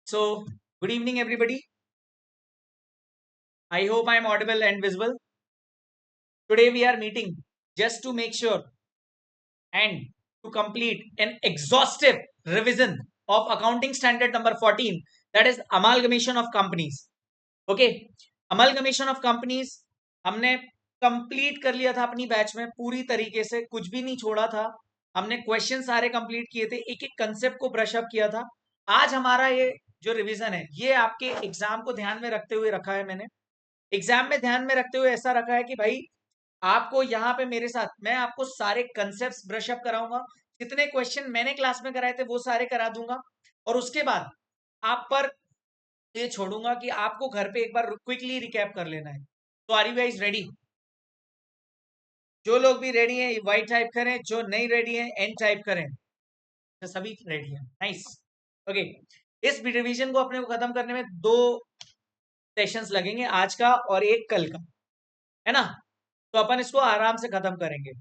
So, good evening, everybody. I hope I am audible and visible. Today, we are meeting just to make sure and to complete an exhaustive revision of accounting standard number 14, that is amalgamation of companies. Okay, amalgamation of companies हमने complete कर लिया था अपनी batch में, पूरी तरीके से कुछ भी नहीं छोड़ा था। हमने क्वेश्चन सारे कंप्लीट किए थे, एक एक कंसेप्ट को ब्रश अप किया था। आज हमारा ये जो रिवीजन है ये आपके एग्जाम को ध्यान में रखते हुए रखा है। मैंने एग्जाम में ध्यान में रखते हुए ऐसा रखा है कि भाई आपको यहाँ पे मेरे साथ मैं आपको सारे कंसेप्ट ब्रश अप कराऊंगा। जितने क्वेश्चन मैंने क्लास में कराए थे वो सारे करा दूंगा, और उसके बाद आप पर ये छोड़ूंगा कि आपको घर पे एक बार क्विकली रिकैप कर लेना है। तो आर यू गाइस रेडी? जो लोग भी रेडी हैं वाइट टाइप करें, जो नहीं रेडी हैं एन टाइप करें। तो सभी रेडी हैं, नाइस। ओके, इस रिवीजन को अपने को खत्म करने में 2 सेशंस लगेंगे, आज का और एक कल का, है ना? तो अपन इसको आराम से खत्म करेंगे।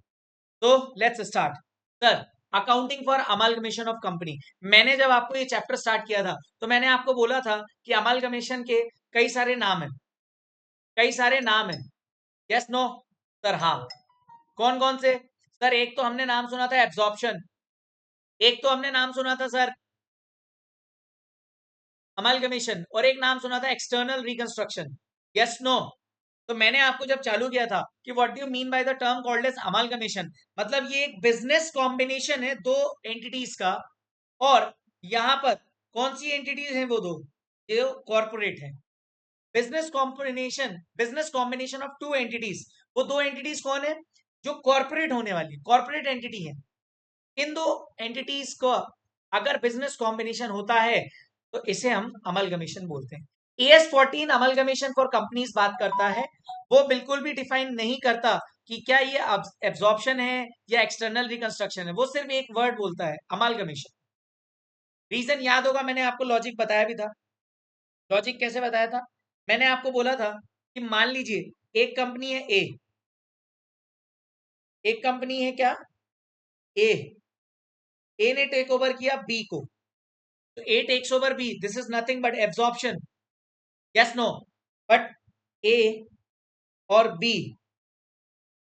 तो let's start. Sir, accounting for amalgamation of company. मैंने जब आपको ये चैप्टर स्टार्ट किया था तो मैंने आपको बोला था कि अमालगमेशन के कई सारे नाम हैं, कई सारे नाम हैं। Yes no? सर हाँ। कौन कौन से? सर एक तो हमने नाम सुना था एब्जॉर्प्शन, एक तो हमने नाम सुना था सर अमालगमेशन, और एक नाम सुना था एक्सटर्नल रिकंस्ट्रक्शन। Yes no? तो मैंने आपको जब चालू किया था कि what do you mean by the term called as amalgamation, मतलब ये एक बिजनेस कॉम्बिनेशन है दो एंटिटीज का। और यहां पर कौन सी एंटिटीज हैं? वो दो जो कॉर्पोरेट है। Business combination of two entities. वो दो एंटिटीज कौन है? जो कॉर्पोरेट होने वाली कॉर्पोरेट एंटिटी है। इन दो एंटिटीज को अगर बिजनेस कॉम्बिनेशन होता है तो इसे हम अमलगमेशन बोलते हैं। AS14 अमलगमेशन फॉर कंपनीज बात करता है, वो बिल्कुल भी डिफाइन नहीं करता कि क्या ये एब्जॉर्प्शन है या एक्सटर्नल रिकंस्ट्रक्शन है। वो सिर्फ एक वर्ड बोलता है, अमलगमेशन। रीजन याद होगा, मैंने आपको लॉजिक बताया भी था। लॉजिक कैसे बताया था? मैंने आपको बोला था कि मान लीजिए एक कंपनी है ए, एक कंपनी है क्या? ए। ए ने टेक ओवर किया बी को, तो A takes over B, this is nothing but absorption. Yes no? But A और बी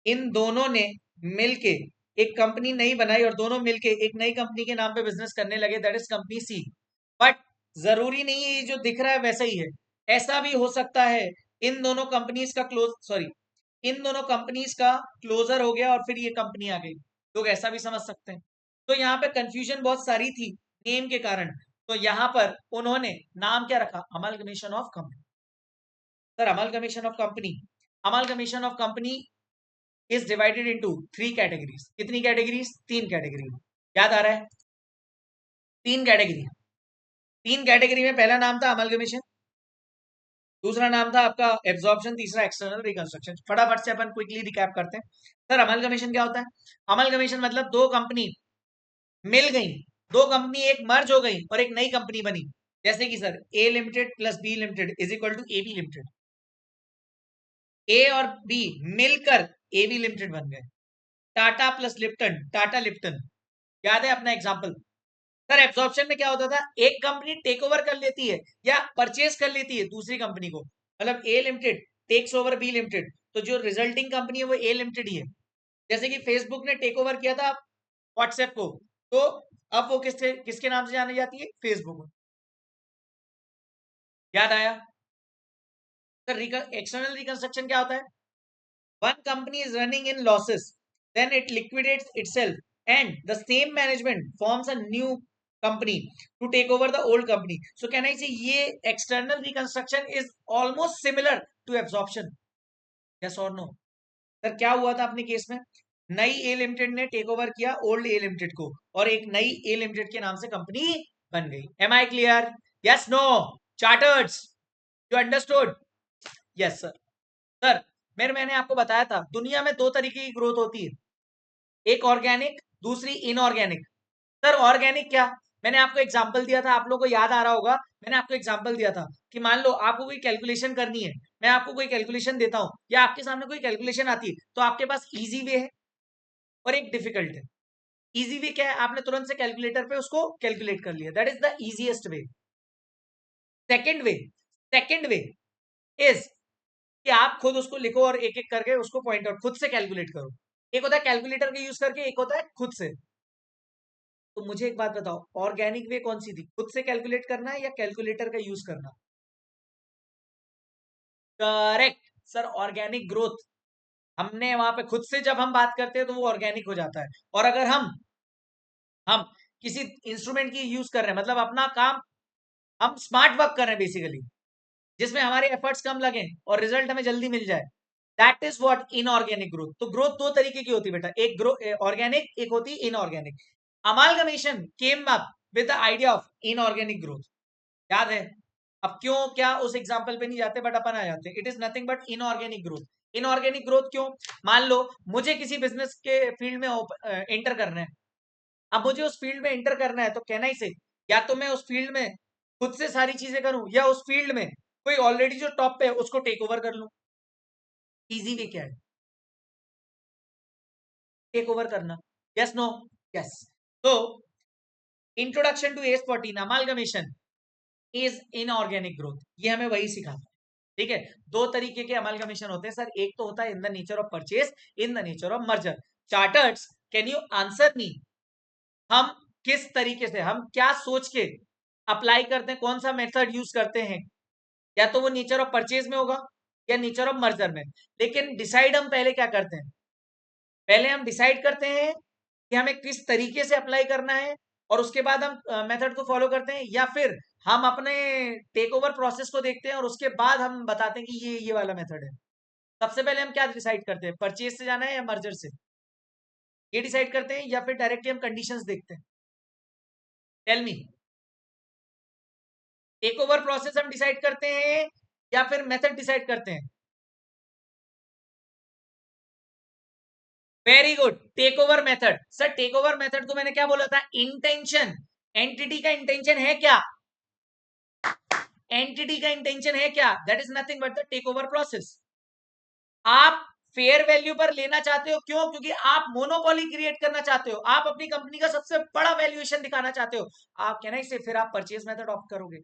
इन दोनों ने मिलके एक कंपनी नई बनाई, और दोनों मिलके एक नई कंपनी के नाम पे बिजनेस करने लगे, that is company C. But जरूरी नहीं है ये जो दिख रहा है वैसा ही है। ऐसा भी हो सकता है इन दोनों कंपनीज का इन दोनों कंपनीज का क्लोजर हो गया और फिर ये कंपनी आ गई। लोग ऐसा भी समझ सकते हैं। तो यहाँ पे कंफ्यूजन बहुत सारी थी नेम के कारण, तो यहाँ पर उन्होंने नाम क्या रखा? Amalgamation of company. Sir amalgamation of company, amalgamation of company is divided into 3 categories. कितनी कैटेगरीज? 3 कैटेगरी। याद आ रहा है? 3 कैटेगरी। 3 कैटेगरी में पहला नाम था अमलगमेशन, दूसरा नाम था आपका एब्जॉर्प्शन, तीसरा एक्सटर्नल रिकंस्ट्रक्शन। फटाफट से अपन क्विकली रिकैप करते हैं। सर अमलगमेशन क्या होता है? अमलगमेशन मतलब दो कंपनी मिल गई, दो कंपनी एक मर्ज हो गई और एक नई कंपनी बनी। जैसे कि sir A limited plus B limited is equal to A B limited. A और बी मिलकर ए बी लिमिटेड बन गए। Tata plus Lipton, Tata Lipton. याद है अपना एग्जाम्पल? सर एब्जॉर्प्शन में क्या होता था? एक कंपनी टेक ओवर कर लेती है या परचेज कर लेती है दूसरी कंपनी को, मतलब A limited takes over B limited, तो जो रिजल्टिंग कंपनी है वो ए लिमिटेड ही है। जैसे कि फेसबुक ने टेक ओवर किया था व्हाट्सएप को, तो अब वो किसके नाम से जानी जाती है? फेसबुक। याद आया? सर एक्सटर्नल रिकंस्ट्रक्शन क्या होता है? One company is running in losses, then it liquidates itself, and the same management forms a new company to take over the old company. So can I say ये external reconstruction is almost similar to absorption? Yes or no? Sir क्या हुआ था अपने case में? नई ए limited ने take over किया old ए limited को, और एक नई ए लिमिटेड के नाम से कंपनी बन गई। Am I clear? Yes no? Chartereds, you understood? Yes sir. Sir मैंने आपको बताया था दुनिया में 2 तरीके की ग्रोथ होती है, एक ऑर्गेनिक, दूसरी इनऑर्गेनिक। सर ऑर्गेनिक क्या? मैंने आपको एग्जांपल दिया था, आप लोगों को याद आ रहा होगा। मैंने आपको एग्जांपल दिया था कि मान लो आपको कोई कैलकुलेशन करनी है, मैं आपको कोई कैलकुलेशन देता हूं या आपके सामने कोई कैलकुलेशन आती है, तो आपके पास इजी वे है और एक डिफिकल्ट है। इजी वे क्या है? आपने तुरंत से कैलकुलेटर पे उसको कैलकुलेट कर लिया, that is the easiest way. Second way is कि आप खुद उसको लिखो और एक एक करके उसको पॉइंट आउट खुद से कैलकुलेट करो। एक होता है कैलकुलेटर का यूज करके, एक होता है खुद से। तो मुझे एक बात बताओ, ऑर्गेनिक वे कौन सी थी, खुद से कैलकुलेट करना है या कैलकुलेटर का यूज करना? Correct sir, organic growth. हमने वहां पे खुद से जब हम बात करते हैं तो वो ऑर्गेनिक हो जाता है। और अगर हम किसी इंस्ट्रूमेंट की यूज कर रहे हैं, मतलब अपना काम हम स्मार्ट वर्क कर रहे हैं बेसिकली, जिसमें हमारे एफर्ट्स कम लगे और रिजल्ट हमें जल्दी मिल जाए, that is what inorganic growth. तो ग्रोथ दो तरीके की होती है बेटा, एक ऑर्गेनिक, एक होती inorganic. Amalgamation came up with the idea of inorganic growth, याद है? अब क्यों क्या उस एग्जांपल पे नहीं जाते, बट अपन आ जाते हैं। It is nothing but inorganic growth. Inorganic growth क्यों? मान लो मुझे किसी बिजनेस के फील्ड में एंटर करना है। अब मुझे उस फील्ड में एंटर करना है तो कहना ही से, या तो मैं उस फील्ड में खुद से सारी चीजें करूं, या उस फील्ड में कोई ऑलरेडी जो टॉप पे है उसको टेक ओवर कर लूं। इजी वे क्या है? टेक ओवर करना। Yes no? यस। तो introduction to AS 14 amalgamation is inorganic growth, ये हमें वही सिखाता है। ठीक है, दो तरीके के अमालगमेशन होते हैं सर। एक तो होता है in the nature of purchase, in the nature of merger. Chartereds, can you answer me, हम किस तरीके से, हम क्या सोच के अप्लाई करते हैं, कौन सा मेथड यूज करते हैं? या तो वो नेचर ऑफ परचेज में होगा या नेचर ऑफ मर्जर में। लेकिन डिसाइड हम पहले क्या करते हैं? पहले हम डिसाइड करते हैं कि हमें किस तरीके से अप्लाई करना है, और उसके बाद हम मेथड को फॉलो करते हैं, या फिर हम अपने टेक ओवर प्रोसेस को देखते हैं और उसके बाद हम बताते हैं कि ये वाला मेथड है। सबसे पहले हम क्या डिसाइड करते हैं, परचेज से जाना है या मर्जर से? ये डिसाइड करते हैं, या फिर डायरेक्टली हम कंडीशंस देखते हैं? Tell me. Take over process हम डिसाइड करते हैं या फिर मेथड डिसाइड करते हैं? Very good, take over method. Sir take over method को मैंने क्या बोला था? इंटेंशन। एंटिटी का इंटेंशन है क्या? एंटिटी का इंटेंशन है क्या? That is nothing but the take over process. आप फेयर वैल्यू पर लेना चाहते हो, क्यों? क्योंकि आप मोनोपोली क्रिएट करना चाहते हो, आप अपनी कंपनी का सबसे बड़ा वैल्यूएशन दिखाना चाहते हो। आप कहना इसे, फिर आप परचेज मेथड ऑप्ट करोगे।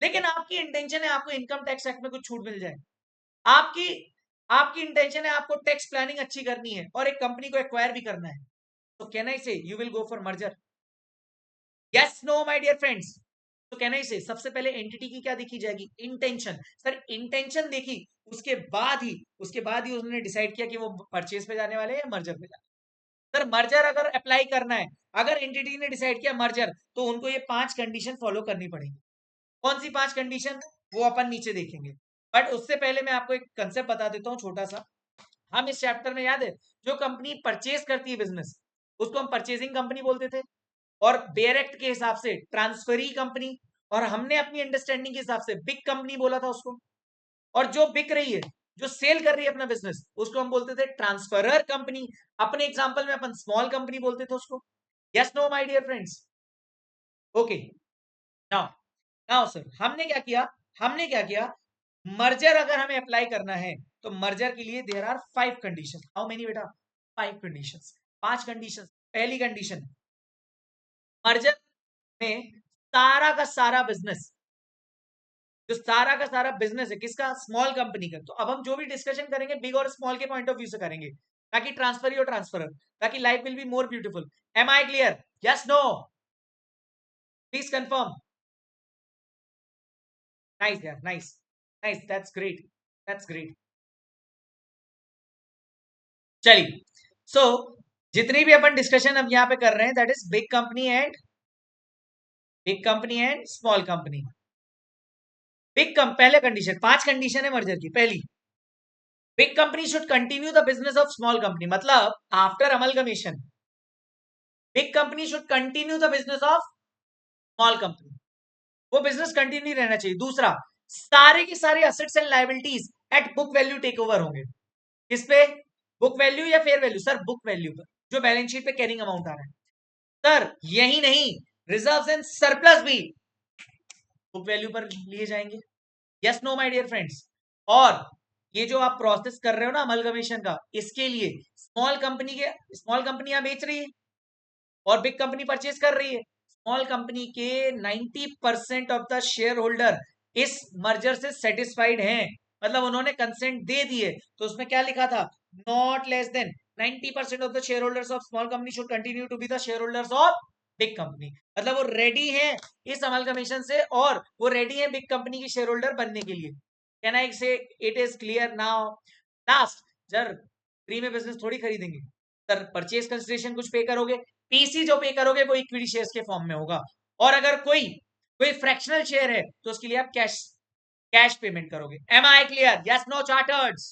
लेकिन आपकी इंटेंशन है आपको इनकम टैक्स एक्ट में कुछ छूट मिल जाए। आपकी आपकी इंटेंशन है आपको टैक्स प्लानिंग अच्छी करनी है और एक कंपनी को एक्वायर भी करना है। तो कहना इसे, you will go for merger. Yes no my dear friends? तो कहना इसे, सबसे पहले एंटिटी की क्या देखी जाएगी? इंटेंशन। सर इंटेंशन देखी, उसके बाद ही उसने डिसाइड किया कि वो परचेज पे जाने वाले हैं या मर्जर पे जाने। सर मर्जर अगर अप्लाई करना है, अगर एंटिटी ने डिसाइड किया मर्जर, तो उनको ये 5 कंडीशन फॉलो करनी पड़ेगी। कौन सी 5 कंडीशन, वो अपन नीचे देखेंगे। बट उससे पहले मैं आपको एक कंसेप्ट बता देता हूँ छोटा सा। हम इस चैप्टर में, याद है, जो कंपनी परचेज करती है बिजनेस, उसको हम परचेजिंग कंपनी बोलते थे, और बेयर एक्ट के हिसाब से ट्रांसफरी कंपनी, और हमने अपनी अंडरस्टैंडिंग के हिसाब से बिग कंपनी बोला था उसको। और जो बिक रही है, जो सेल कर रही है अपना बिजनेस, उसको हम बोलते थे ट्रांसफरर कंपनी। अपने एग्जांपल में अपन स्मॉल कंपनी बोलते थे उसको। Yes no my dear friends? Okay, now now sir हमने क्या किया, मर्जर अगर हमें अप्लाई करना है, तो मर्जर के लिए there are 5 condition. How many बेटा? 5 कंडीशन। 5 कंडीशन। पहली कंडीशन, मर्जर में सारा का सारा बिजनेस, जो सारा का सारा बिजनेस है किसका? स्मॉल कंपनी का। तो अब हम जो भी डिस्कशन करेंगे बिग और स्मॉल के पॉइंट ऑफ व्यू से करेंगे, ताकि ट्रांसफर और ट्रांसफरर, ताकि life will be more beautiful. Am I clear? Yes no? Please confirm. Nice यार, nice nice, that's great, that's great. चलिए, सो जितनी भी अपन डिस्कशन अब यहाँ पे कर रहे हैं, that is big company and small company. पहले कंडीशन, 5 कंडीशन है मर्जर की। पहली, big company should continue the business of small company, मतलब after amalgamation big company should continue the business of small company, वो बिजनेस कंटिन्यू रहना चाहिए। दूसरा, सारे के सारे assets and liabilities at book value take over होंगे। किस पे? बुक वैल्यू या fair value? Sir book value पर, जो बैलेंस शीट पे कैरिंग अमाउंट आ रहा है। सर यही नहीं, रिजर्व्स एंड सरप्लस भी बुक वैल्यू पर लिए जाएंगे। Yes no my dear friends? और ये जो आप प्रोसेस कर रहे हो ना अमलगमेशन का, इसके लिए स्मॉल कंपनियां बेच रही है और बिग कंपनी परचेज कर रही है। स्मॉल कंपनी के 90% ऑफ द शेयर होल्डर इस मर्जर से सेटिस्फाइड हैं, मतलब उन्होंने कंसेंट दे दिए, तो उसमें क्या लिखा था, not less than 90% of the shareholders of small company should continue to be the shareholders of big company. मतलब वो रेडी हैं इस अमलगमेशन से, और वो रेडी हैं बिग कंपनी की शेयर होल्डर बनने के लिए। कैन आई से it is clear now? Last, sir free में बिजनेस थोड़ी खरीदेंगे सर, परचेज कंसिडरेशन कुछ पे करोगे, पीसी जो पे करोगे वो इक्विटी शेयर्स के फॉर्म में होगा, और अगर कोई कोई फ्रैक्शनल शेयर है तो उसके लिए आप कैश कैश पेमेंट करोगे। Am I clear? Yes, no, chartereds?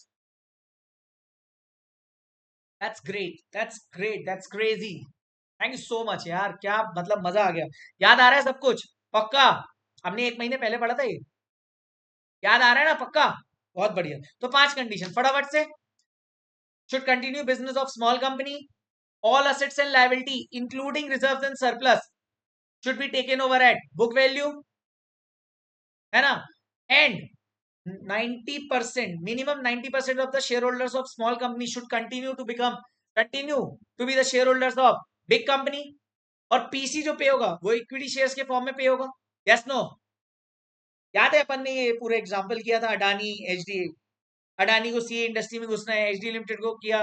That's great, that's great, that's crazy. Thank you so much यार, क्या मतलब मजा आ गया। याद आ रहा है सब कुछ पक्का? हमने एक महीने पहले पढ़ा था ये, याद आ रहा है ना पक्का? बहुत बढ़िया। तो 5 कंडीशन फटाफट से। Should continue business of small company, all assets and liability including reserves and surplus should be taken over at book value, है ना? And 90%, minimum 90% of the shareholders of small company should continue to be the shareholders of big company. और PC जो पे होगा वो equity shares के form में pay होगा। Yes no? याद है अपन ने ये पूरा एग्जांपल किया था, अडानी एचडी, अडानी को सीए इंडस्ट्री में घुसना है, एचडी लिमिटेड को किया,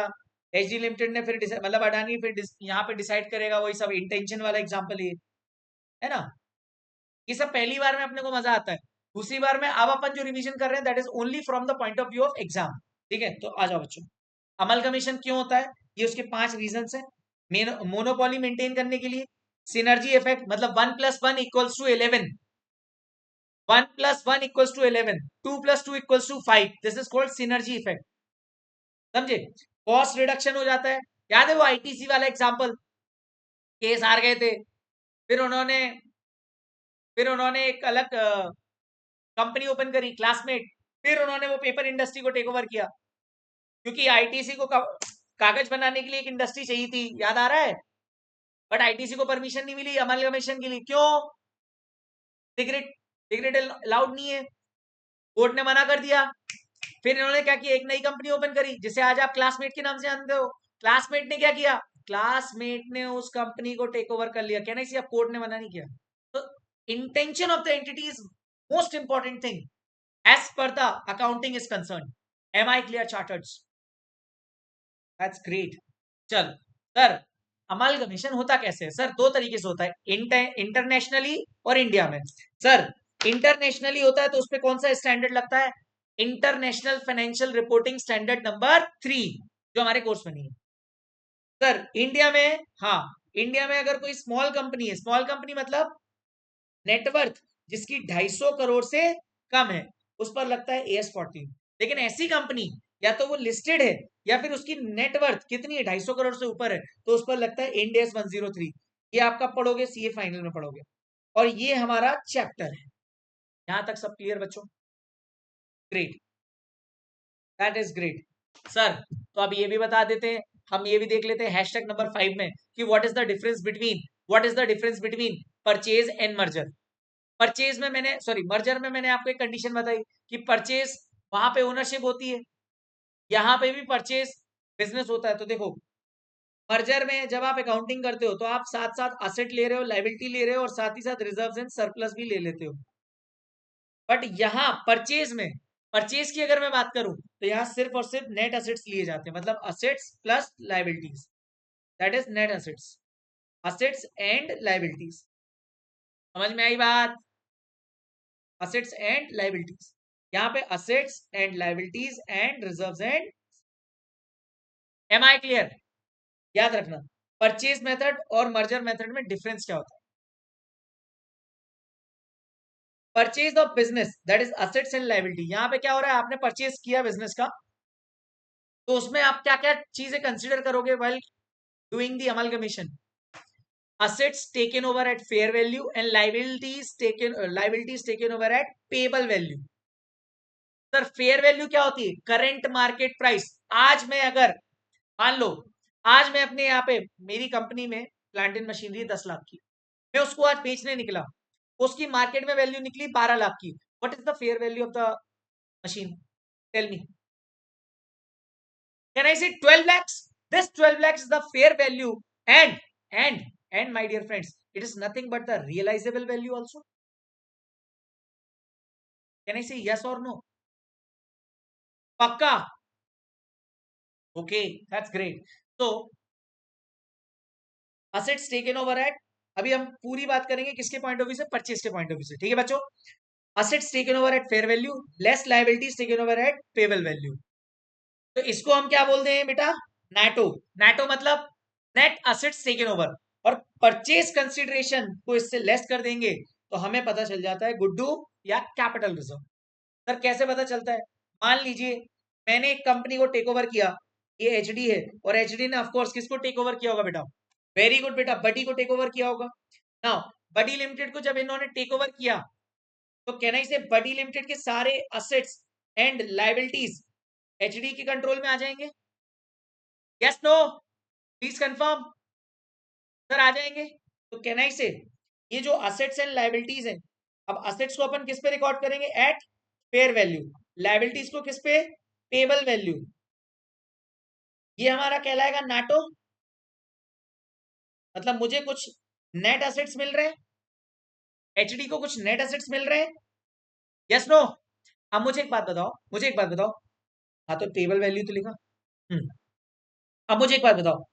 एचडी लिमिटेड ने फिर मतलब अडानी फिर यहाँ पे डिसाइड करेगा, वही सब इंटेंशन वाला एग्जांपल है ना? ये सब पहली बार में अपने को मजा आता है, दूसरी बार में अब अपन जो रिवीजन कर रहे हैं that is only from the point of view of exam. ठीक है, तो आ जाओ बच्चों। अमलगमेशन क्यों होता है, ये उसके 5 रीजन है। मोनोपोली मेंटेन करने के लिए, सिनर्जी इफेक्ट, मतलब 1 + 1 = 11, 1 + 1 = 11, 2 + 2 = 5, this is called synergy effect. समझे? कॉस्ट रिडक्शन हो जाता है। याद है वो आईटीसी वाला एग्जाम्पल, केस हार गए थे, फिर उन्होंने एक अलग कंपनी ओपन करी, क्लासमेट, फिर उन्होंने वो पेपर इंडस्ट्री को टेक ओवर किया, क्योंकि आईटीसी को कागज बनाने के लिए एक इंडस्ट्री चाहिए थी, याद आ रहा है? बट आईटीसी को परमिशन नहीं मिली अमलगमेशन के लिए, क्यों? सिगरेट सिगरेट अलाउड नहीं है, कोर्ट ने मना कर दिया। फिर इन्होंने क्या किया, एक नई कंपनी ओपन करी जिसे आज आप क्लासमेट के नाम से जानते हो। क्लासमेट ने क्या किया, क्लासमेट ने उस कंपनी को टेक ओवर कर लिया, कहना इसी, कोर्ट ने मना नहीं किया। तो intention of the entity is most important thing as per the accounting is concerned. Am I clear, chartered? That's great. चल सर, अमलगमेशन होता कैसे है? सर 2 तरीके से होता है, इंटरनेशनली और इंडिया में। सर इंटरनेशनली होता है तो उसपे कौन सा स्टैंडर्ड लगता है? International financial reporting standard number 3, जो हमारे कोर्स में नहीं है। सर इंडिया में, हाँ, इंडिया में अगर कोई स्मॉल कंपनी है, स्मॉल कंपनी मतलब नेटवर्थ जिसकी 250 करोड़ से कम है, उस पर लगता है AS14। लेकिन ऐसी कंपनी या तो वो लिस्टेड है या फिर उसकी नेटवर्थ कितनी है, 250 करोड़ से ऊपर है, तो उस पर लगता है इंड AS 103। ये आप कब पढ़ोगे? सीए फाइनल में पढ़ोगे। और ये हमारा चैप्टर है। यहां तक सब क्लियर बच्चों? Great, that is great. Sir तो अब ये भी बता देते हैं, हम ये भी देख लेते हैं हैशटैग नंबर 5 में कि what is the difference between purchase and merger. Purchase में मैंने, सॉरी, मर्जर में मैंने आपको एक कंडीशन बताई कि परचेज वहां पे ओनरशिप होती है, यहां पे भी परचेज बिजनेस होता है। तो देखो, मर्जर में जब आप अकाउंटिंग करते हो तो आप साथ साथ असेट ले रहे हो, लाइबिलिटी ले रहे हो, और साथ ही साथ रिजर्व्स एंड सरप्लस भी ले लेते हो। बट यहाँ परचेज में, परचेज की अगर मैं बात करूं तो यहाँ सिर्फ और सिर्फ नेट असेट्स लिए जाते हैं, मतलब assets plus liabilities, that is net assets, assets and liabilities. समझ में आई बात? असेट्स एंड लाइबिलिटीज, यहाँ पे assets and liabilities and reserves and, am I clear? याद रखना परचेज मेथड और मर्जर मेथड में डिफरेंस क्या होता है। Purchase of business that is assets and liability, यहाँ पे क्या हो रहा है, आपने परचेज किया बिजनेस का, तो उसमें आप क्या क्या चीजें कंसिडर करोगे while doing the amalgamation? assets taken over at fair value and liabilities taken over at payable value। Sir fair value क्या होती है? Current market price. आज मैं अगर मान लो, आज मैं अपने यहाँ पे मेरी कंपनी में प्लांट एंड मशीनरी 10 लाख की, मैं उसको आज बेचने निकला, उसकी मार्केट में वैल्यू निकली 12 लाख की, what is the fair value of the machine? Tell me, can I say 12 lakhs? This 12 lakhs is the fair value, and and my dear friends, it is nothing but the realizable value also। Can I say yes और no? पक्का? Okay, that's great. तो assets taken over at, अभी हम पूरी बात करेंगे किसके point of view से? परचेज के पॉइंट ऑफ व्यू से. ठीक है बच्चों? Assets taken over at fair value less liabilities taken over at payable value. तो इसको हम क्या बोलते हैं बेटा? नेटो. नेटो मतलब नेट असेट्स टेकन ओवर. और परचेज कंसिडरेशन को इससे लेस कर देंगे तो हमें पता चल जाता है गुड्डू या कैपिटल रिजर्व. सर कैसे पता चलता है? मान लीजिए मैंने एक कंपनी को टेक ओवर किया, ये एचडी है, और एचडी ने ऑफकोर्स किसको टेक ओवर किया होगा बेटा? वेरी गुड बेटा, बडी को टेक ओवर किया होगा. नाउ बडी लिमिटेड को जब इन्होंने टेक ओवर किया तो कहना ही से बडी लिमिटेड के सारे असेट्स एंड लाइबिलिटीज एचडी के कंट्रोल में आ जाएंगे. Yes no? Please confirm. Sir आ जाएंगे. तो कहना ही से ये जो असेट्स एंड लाइबिलिटीज हैं, अब असेट्स को अपन किस पे रिकॉर्ड करेंगे? Eight fair value. लाइबिलिटीज को किस पे? Payable value. ये हमारा कहलाएगा नाटो. मतलब मुझे कुछ नेट असेट्स मिल रहे हैं, एचडी को कुछ नेट असेट्स मिल रहे हैं. Yes no? अब मुझे एक बात बताओ, मुझे एक बात बताओ. हाँ तो टेबल वैल्यू तो लिखा. अब मुझे एक बात बताओ,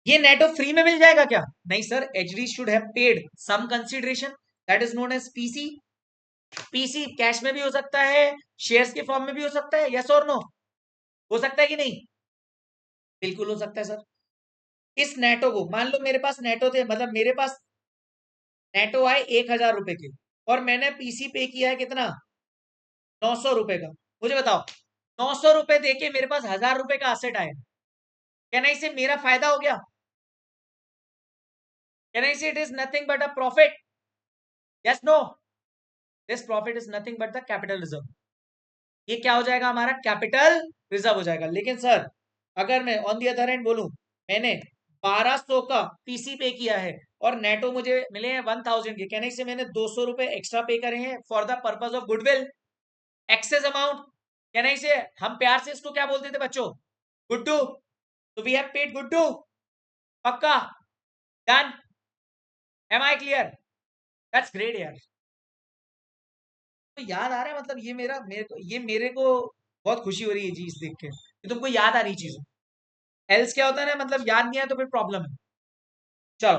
ये नेटो फ्री में मिल जाएगा क्या? नहीं sir, HD should have paid some consideration, that is known as PC. PC cash में भी हो सकता है, शेयर्स के फॉर्म में भी हो सकता है. यस और नो? हो सकता है कि नहीं? बिल्कुल हो सकता है सर. इस नेटो को मान लो मेरे पास नेटो थे, मतलब मेरे पास नेटो आए 1,000 रुपए के, और मैंने पीसी पे किया है कितना? 900 रुपए का. मुझे बताओ, 900 रुपए देके मेरे पास 1,000 रुपए का असेट आए, कहना इसे मेरा फायदा हो गया? कहना इसे it is nothing but a profit? Yes no? This profit is nothing but the capital reserve. ये क्या हो जाएगा? हमारा कैपिटल रिजर्व हो जाएगा. लेकिन सर अगर मैं ऑन दी अदर हैंड बोलूं, मैंने 1,200 का पीसी पे किया है और नेटो मुझे मिले हैं 1,000 के, कहने से मैंने 200 रुपए एक्स्ट्रा पे करे हैं for the purpose of goodwill, excess amount. कहने से हम प्यार से इसको क्या बोलते थे बच्चों? गुड्डू. तो वी हैव पेड गुड्डू. पक्का? Done? Am I clear? That's great यार. तो याद आ रहा है, मतलब ये मेरे को बहुत खुशी हो रही है चीज देख के कि तुमको याद आ रही चीज. एल्स क्या होता है ना, मतलब याद नहीं है तो फिर प्रॉब्लम है. चलो,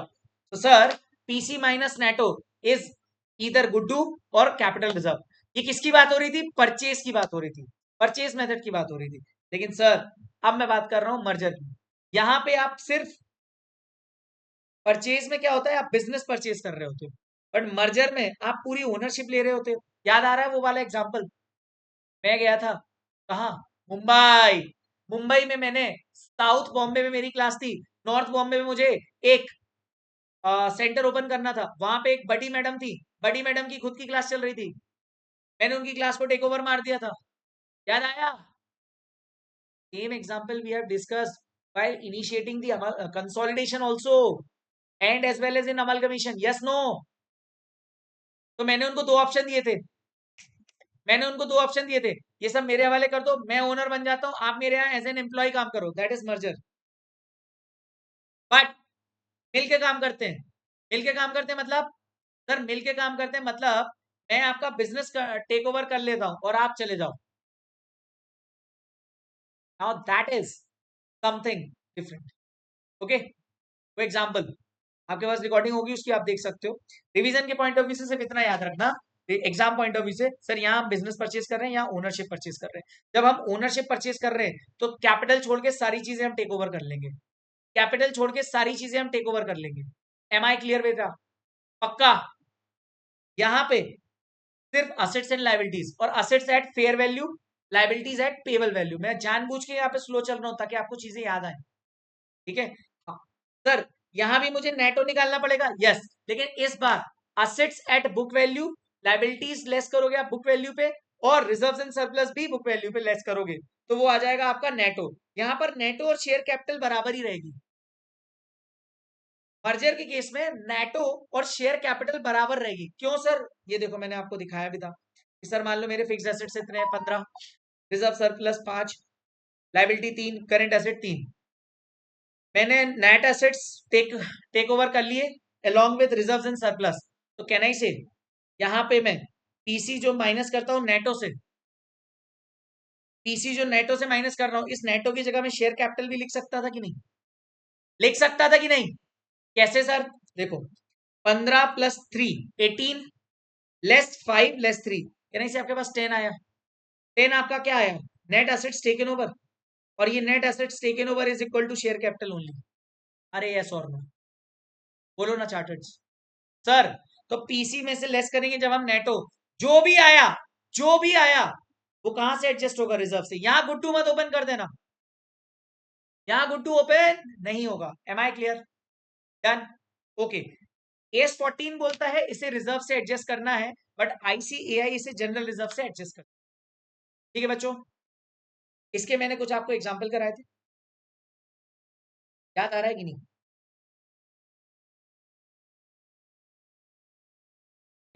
तो sir PC minus NATO is इधर गुड्डू और कैपिटल रिजर्व. ये किसकी बात हो रही थी? परचेज की बात हो रही थी, परचेज मेथड की बात हो रही थी. लेकिन सर अब मैं बात कर रहा हूं मर्जर की. यहां पे आप सिर्फ परचेज में क्या होता है, आप बिजनेस परचेज कर रहे होते हो, बट मर्जर में आप पूरी ओनरशिप ले रहे होते हो. याद आ रहा है वो वाला एग्जाम्पल? मैं गया था कहा? मुंबई. मुंबई में मैंने, साउथ बॉम्बे में मेरी क्लास थी, नॉर्थ बॉम्बे में मुझे एक सेंटर ओपन करना था. वहां पे एक बड़ी मैडम थी, बड़ी मैडम की खुद की क्लास चल रही थी, मैंने उनकी क्लास को टेक ओवर मार दिया था. याद आया? Same example we have discussed while initiating the consolidation also and as well as in amalgamation. yes no? तो मैंने उनको दो ऑप्शन दिए थे, मैंने उनको दो ऑप्शन दिए थे, ये सब मेरे हवाले कर दो, मैं ओनर बन जाता हूं, आप मेरे यहाँ एज एन एम्प्लॉय काम करो, दैट इज मर्जर. बट मिलके काम करते हैं, मिलके काम करते हैं मतलब, सर मिलके काम करते हैं मतलब मैं आपका बिजनेस टेक ओवर कर लेता हूं और आप चले जाओ. Now that is something different. Okay, for example आपके पास रिकॉर्डिंग होगी उसकी, आप देख सकते हो. रिवीजन के पॉइंट ऑफ व्यू से सिर्फ इतना याद रखना, एग्जाम पॉइंट ऑफ व्यू से सर यहाँ हम बिजनेस परचेज कर रहे हैं, यहाँ ओनरशिप परचेज कर रहे हैं. जब हम ओनरशिप परचेज कर रहे हैं तो कैपिटल छोड़ के सारी चीजें हम टेक ओवर कर लेंगे, कैपिटल छोड़ के सारी चीजें हम टेक ओवर कर लेंगे. एम आई क्लियर बेटा? पक्का? यहाँ पे सिर्फ असेट्स एंड लाइबिलिटीज, और assets at fair value, liabilities at payable value. मैं जानबूझ के यहाँ पे स्लो चल रहा हूँ ताकि आपको चीजें याद आए. ठीक है सर, यहां भी मुझे नेटो निकालना पड़ेगा. यस, लेकिन इस बार assets at book value, liabilities less करोगे आप बुक वैल्यू पे, और रिजर्व्स एंड सरप्लस भी बुक वैल्यू पे लेस करोगे, तो वो आ जाएगा आपका नेटो. यहां पर नेटो और शेयर कैपिटल बराबर ही रहेगी. मर्जर के केस में नेटो और शेयर कैपिटल बराबर रहेगी. क्यों सर? ये देखो मैंने आपको दिखाया भी था कि सर मान लो मेरे फिक्स एसेट्स इतने हैं 15, reserve surplus 5, liability 3, current asset 3. मैंने नेट एसेट्स टेक ओवर कर लिए along with reserves and surplus. तो कैन आई से यहां पे मैं पीसी जो माइनस करता हूं नेटो से, पीसी जो नेटो से माइनस कर रहा हूं, इस नेटो की जगह में शेयर कैपिटल भी लिख सकता था कि नहीं, लिख सकता था कि नहीं? कैसे सर? देखो 15 प्लस 3 18 लेस 5 लेस 3, यानी से आपके पास 10 आया। 10 आपका क्या आया? नेट एसेट्स टेकन ओवर, और ये net assets taken over is equal to share capital only. अरे यस और नो, बोलो ना चार्टर्स। सर तो पीसी में से लेस करेंगे जब हम नेटो, जो भी आया, जो भी आया वो कहां से एडजस्ट होगा? रिजर्व से। यहां गुड्डू मत ओपन कर देना, यहां गुड्डू ओपन नहीं होगा। Am I clear? Done. Okay, AS 14 बोलता है इसे रिजर्व से एडजस्ट करना है, बट आईसीएआई इसे जनरल रिजर्व से एडजस्ट करना। ठीक है बच्चों, इसके मैंने कुछ आपको एग्जांपल कराए थे, याद आ रहा है कि नहीं?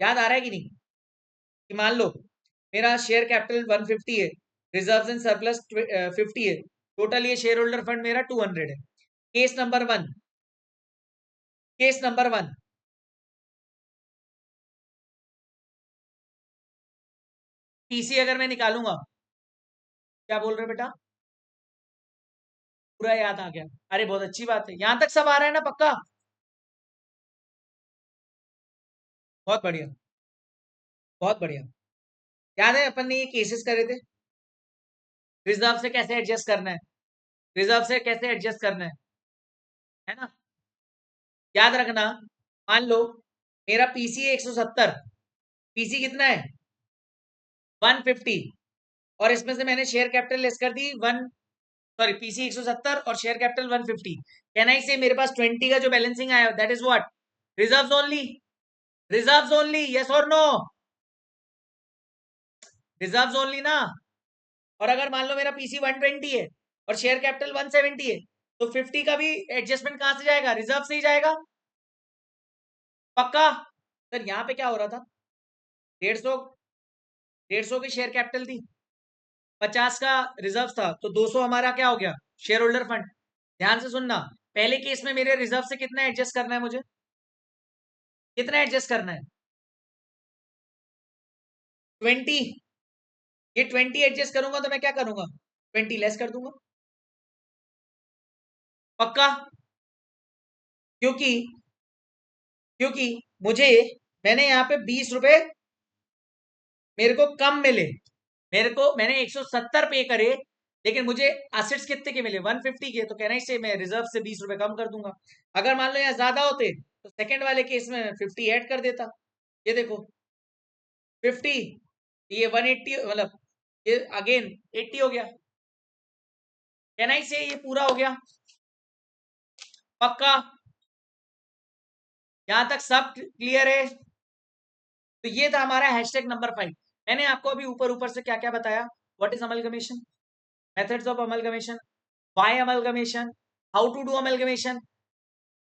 याद आ रहा है कि नहीं? कि मान लो मेरा शेयर कैपिटल 150 है, रिजर्व्स एंड सरप्लस 50 है, टोटल ये शेयर होल्डर फंड मेरा 200 है। Case number 1, case number 1, PC अगर मैं निकालूंगा, क्या बोल रहे हो बेटा? पूरा याद आ गया? अरे बहुत अच्छी बात है, यहां तक सब आ रहा है ना? पक्का? बहुत बढ़िया, बहुत बढ़िया। याद है अपन ने ये केसेस करे थे, रिजर्व से कैसे एडजस्ट करना है, रिजर्व से कैसे एडजस्ट करना है ना? याद रखना, मान लो मेरा पीसी है 170, पीसी कितना है? 150, और इसमें से मैंने शेयर कैपिटल लेस कर दी 1, सॉरी पीसी 170 और शेयर कैपिटल 150। कैन आई से मेरे पास 20 का जो बैलेंसिंग आया that is what? Reserves only, reserves only, yes और नो? रिजर्व्स ओनली ना? और अगर मान लो मेरा पीसी 120 है और शेयर कैपिटल 170 है, तो 50 का भी एडजस्टमेंट कहां से जाएगा? रिजर्व से ही जाएगा। पक्का? सर यहाँ पे क्या हो रहा था? 150, 150 की शेयर कैपिटल थी, 50 का रिजर्व था, तो 200 हमारा क्या हो गया? Share holder fund. ध्यान से सुनना, पहले केस में मेरे रिजर्व से कितना एडजस्ट करना है मुझे? कितना एडजस्ट करना है? 20। ये 20 एडजस्ट करूंगा तो मैं क्या करूंगा? 20 लेस कर दूंगा। पक्का? क्योंकि क्योंकि मुझे, मैंने यहाँ पे 20 रुपए मेरे को कम मिले, मेरे को मैंने 170 पे करे, लेकिन मुझे एसेट्स कितने के मिले? 150 के, तो कहना से मैं रिजर्व से 20 रुपए कम कर दूंगा। अगर मान लो यहाँ ज्यादा होते तो सेकंड वाले केस में 50 ऐड कर देता। ये देखो 50, ये 180, मतलब ये अगेन 80 हो गया। कहना से ये पूरा हो गया। पक्का? यहां तक सब क्लियर है? तो ये था हमारा हैशटैग नंबर 5। मैंने आपको अभी ऊपर ऊपर से क्या क्या बताया? What is amalgamation, methods of amalgamation, why amalgamation, how to do amalgamation,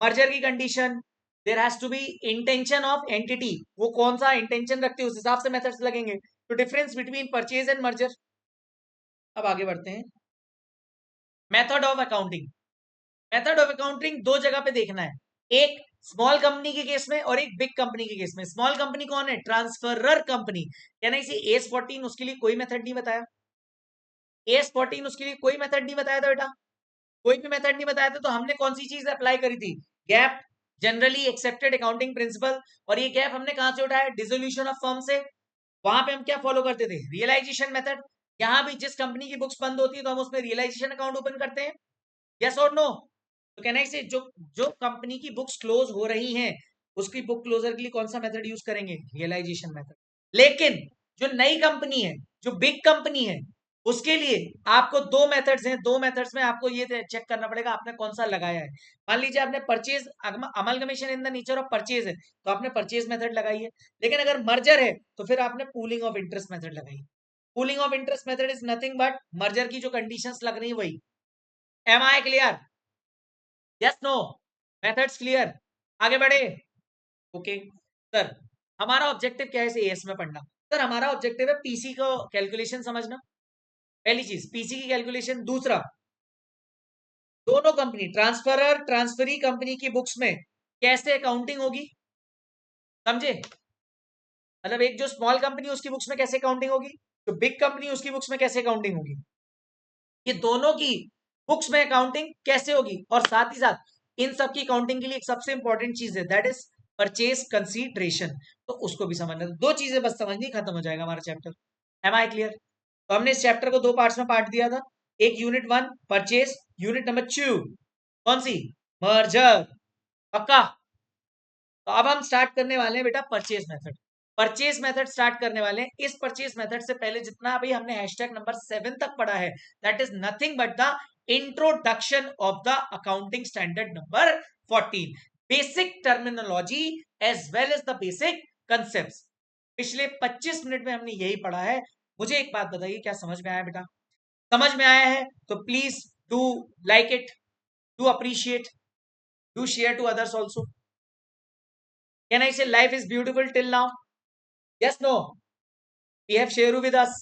merger की condition, there has to be intention of entity, वो कौन सा इंटेंशन रखते हैं उस हिसाब से मेथड्स लगेंगे, तो difference between purchase and merger. अब आगे बढ़ते हैं। Method of accounting, method of accounting दो जगह पे देखना है, एक स्मॉल कंपनी के केस में और एक बिग कंपनी के केस में। स्मॉल कंपनी कौन है? ट्रांसफरर कंपनी, यानी इसे एस 14 उसके लिए कोई मेथड नहीं बताया, एस 14 उसके लिए कोई मेथड नहीं बताया था बेटा, कोई भी मेथड नहीं बताया था। तो हमने कौन सी चीज अप्लाई करी थी? Gap, generally accepted accounting principle. और ये गैप हमने कहां से उठाया? डिसोल्यूशन ऑफ फर्म से। वहां पे हम क्या फॉलो करते थे? Realization method. यहां भी जिस कंपनी की बुक्स बंद होती है तो हम उसमें रियलाइजेशन अकाउंट ओपन करते हैं, यस और नो? तो कहना है जो जो कंपनी की बुक्स क्लोज हो रही हैं उसकी बुक क्लोजर के लिए कौन सा मेथड यूज करेंगे? Realization method. लेकिन जो नई कंपनी है, जो बिग कंपनी है, उसके लिए आपको दो मेथड्स हैं, दो मेथड्स में आपको ये चेक करना पड़ेगा आपने कौन सा लगाया है। मान लीजिए आपने purchase, amalgamation in the nature of purchase है तो आपने परचेज मेथड लगाई है, लेकिन अगर मर्जर है तो फिर आपने पूलिंग ऑफ इंटरेस्ट मेथड लगाई। Pooling of interest method is nothing but merger की जो कंडीशंस लग रही वही। Am I clear? Yes no? Methods clear? आगे बढ़े? ओके सर, हमारा ऑब्जेक्टिव क्या है इसे एएस में पढ़ना? सर हमारा ऑब्जेक्टिव है पीसी को कैलकुलेशन समझना, पहली चीज पीसी की कैलकुलेशन। दूसरा, दोनों कंपनी ट्रांसफरर ट्रांसफरी कंपनी की बुक्स में कैसे अकाउंटिंग होगी, समझे? मतलब एक जो स्मॉल कंपनी उसकी बुक्स में कैसे काउंटिंग होगी, जो बिग कंपनी उसकी बुक्स में कैसे काउंटिंग होगी, ये दोनों की बुक्स में अकाउंटिंग कैसे होगी, और साथ ही साथ इन सब की काउंटिंग के लिए एक सबसे इंपॉर्टेंट चीज है, दैट इज परचेज कंसीडरेशन। तो उसको भी समझना, दो चीजें बस समझनी, खत्म हो जाएगा हमारा चैप्टर। M I clear? तो हमने इस चैप्टर को दो पार्ट्स में पार्ट दिया था, एक यूनिट 1 परचेज, यूनिट नंबर 2 कौन सी, मर्जर। पक्का? तो अब हम स्टार्ट करने वाले हैं बेटा purchase method. Purchase method start करने वाले हैं। इस परचेज मेथड से पहले जितना अभी हमने हैशटैग नंबर 7 तक पढ़ा है, that is nothing but the introduction of the accounting standard number 14, basic terminology as well as the basic concept. पिछले 25 मिनट में हमने यही पढ़ा है। मुझे एक बात बताइए, क्या समझ में आया बेटा? समझ में आया है तो please do like it, do appreciate, do share to others also. Can I say life is beautiful till now? Yes, no? We have Sheru with us.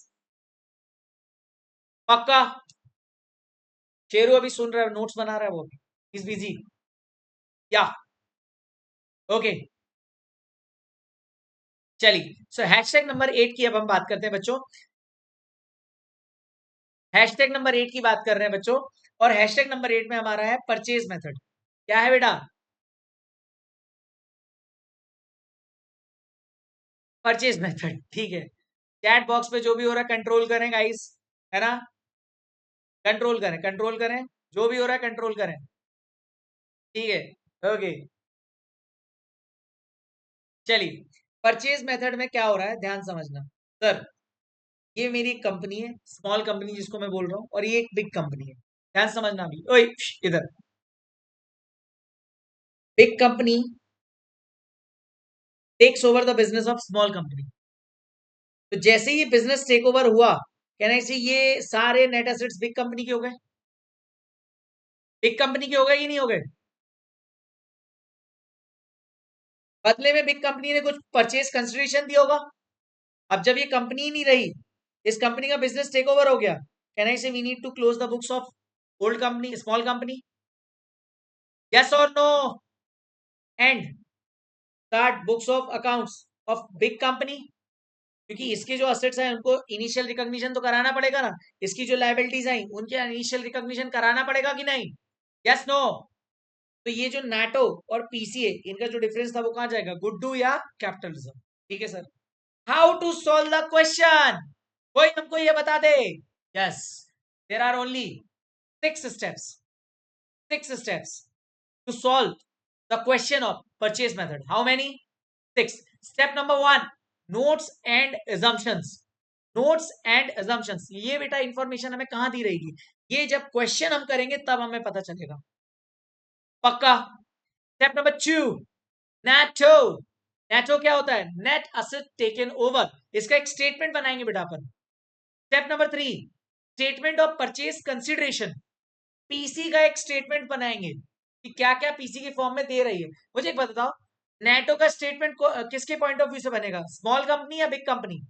पक्का? शेरू अभी सुन रहा है, नोट्स बना रहा है, वो इज बिजी। या ओके, चलिए। सो हैशटैग नंबर 8 की अब हम बात करते हैं बच्चों। हैशटैग नंबर 8 की बात कर रहे हैं बच्चों, और हैशटैग नंबर 8 में हमारा है परचेज मेथड। क्या है बेटा? परचेज मेथड, ठीक है। चैट बॉक्स पे जो भी हो रहा है कंट्रोल करें गाइस, है ना? कंट्रोल करें, कंट्रोल करें, जो भी हो रहा है कंट्रोल करें, ठीक है। ओके, चलिए। परचेज मेथड में क्या हो रहा है, ध्यान समझना। सर, ये मेरी एक कंपनी है, स्मॉल कंपनी जिसको मैं बोल रहा हूँ, और ये एक बिग कंपनी है। ध्यान समझना अभी। ओए इधर, big company takes over the business of small company. तो जैसे ही बिजनेस टेक ओवर हुआ, कहना से ये सारे नेट एसेट्स बिग कंपनी के हो गए। बिग कंपनी के हो गए कि नहीं हो गए? बदले में बिग कंपनी ने कुछ परचेज कंसिडरेशन दिया होगा। अब जब ये कंपनी ही नहीं रही, इस कंपनी का बिजनेस टेक ओवर हो गया, कहना से we need to close the books of old company, small company. Yes और नो? And start books of accounts of big company, क्योंकि इसके जो असेट्स हैं उनको इनिशियल रिकॉग्निशन तो कराना पड़ेगा ना, इसकी जो लायबिलिटीज आई उनके इनिशियल रिकॉग्निशन कराना पड़ेगा कि नहीं? Yes no? तो ये जो नाटो और पीसीए, इनका जो डिफरेंस था वो कहां जाएगा, गुड्डू या कैपिटलिज्म। ठीक है sir. How to solve the question, कोई हमको ये बता दे। Yes, there are only 6 steps, 6 steps to solve the question of purchase method. How many? 6. Step number 1, notes and assumptions. Notes and assumptions, ये बेटा इंफॉर्मेशन हमें कहां दी रहेगी, ये जब क्वेश्चन हम करेंगे तब हमें पता चलेगा। पक्का? Step number 2, NATO. नेटो क्या होता है? नेट असेट टेकन ओवर, इसका एक स्टेटमेंट बनाएंगे बेटा अपन। Step number 3, statement of purchase consideration, PC का एक स्टेटमेंट बनाएंगे कि क्या क्या पीसी के फॉर्म में दे रही है। मुझे एक बताओ, नेटो का स्टेटमेंट किसके पॉइंट ऑफ व्यू से बनेगा, स्मॉल कंपनी या बिग कंपनी?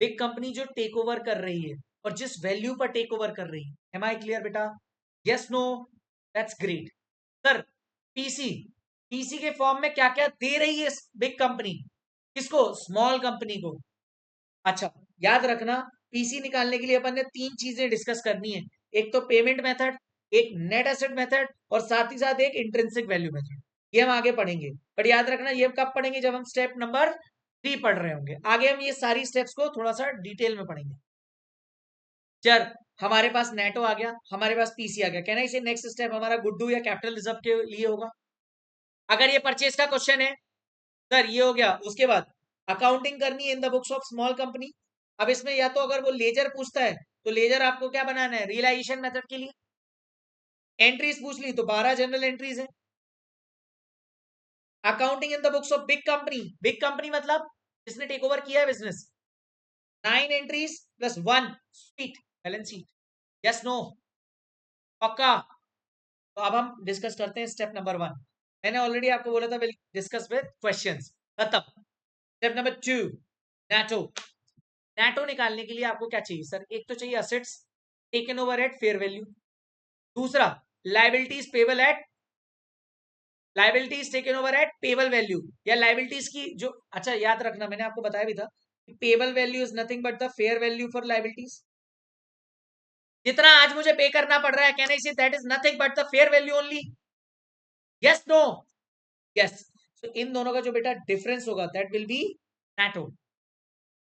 बिग कंपनी जो टेक ओवर कर रही है और जिस वैल्यू पर टेक ओवर कर रही है। एम आई क्लियर बेटा? Yes no? That's great. Sir, PC, PC के फॉर्म में क्या क्या दे रही है बिग कंपनी, किसको, स्मॉल कंपनी को। अच्छा, याद रखना, पीसी निकालने के लिए अपन ने 3 चीजें डिस्कस करनी है, एक तो पेमेंट मेथड, एक नेट एसेट मेथड, और साथ ही साथ एक इंट्रिंसिक वैल्यू मेथड। ये हम आगे पढ़ेंगे, बट याद रखना ये कब पढ़ेंगे, जब हम स्टेप नंबर 3 पढ़ रहे होंगे। आगे हम ये सारी स्टेप्स को थोड़ा सा डिटेल में पढ़ेंगे। चल, हमारे पास नेटो आ गया, हमारे पास पीसी आ गया, कहना इसे नेक्स्ट स्टेप हमारा गुड्डू या कैपिटल रिजर्व के लिए होगा। अगर ये परचेज का क्वेश्चन है, सर ये हो गया, उसके बाद अकाउंटिंग करनी है in the books of small company. अब इसमें या तो अगर वो लेजर पूछता है तो लेजर आपको क्या बनाना है, रियलाइजेशन मेथड के लिए। एंट्रीज पूछ ली तो 12 जनरल एंट्रीज है। Accounting in the books of big company, big company मतलब जिसने टेक ओवर किया है business, 9 entries plus 1 sweet balance sheet. Yes no? पक्का? तो अब हम डिस्कस करते हैं स्टेप नंबर 1। मैंने ऑलरेडी आपको बोला था विल डिस्कस विद क्वेश्चंस। खत्म। Step number 2, NATO. नेटो निकालने के लिए आपको क्या चाहिए सर, एक तो चाहिए assets taken over at fair value, दूसरा liabilities payable at liabilities taken over at payable value, या लाइबिलिटीज की जो, अच्छा याद रखना मैंने आपको बताया भी था, payable value is nothing but the fair value for liabilities. जितना आज मुझे पे करना पड़ रहा है, can I say that is nothing but the fair value only? Yes no? Yes. So इन दोनों का जो बेटा डिफरेंस होगा दैट विल बी नेटो।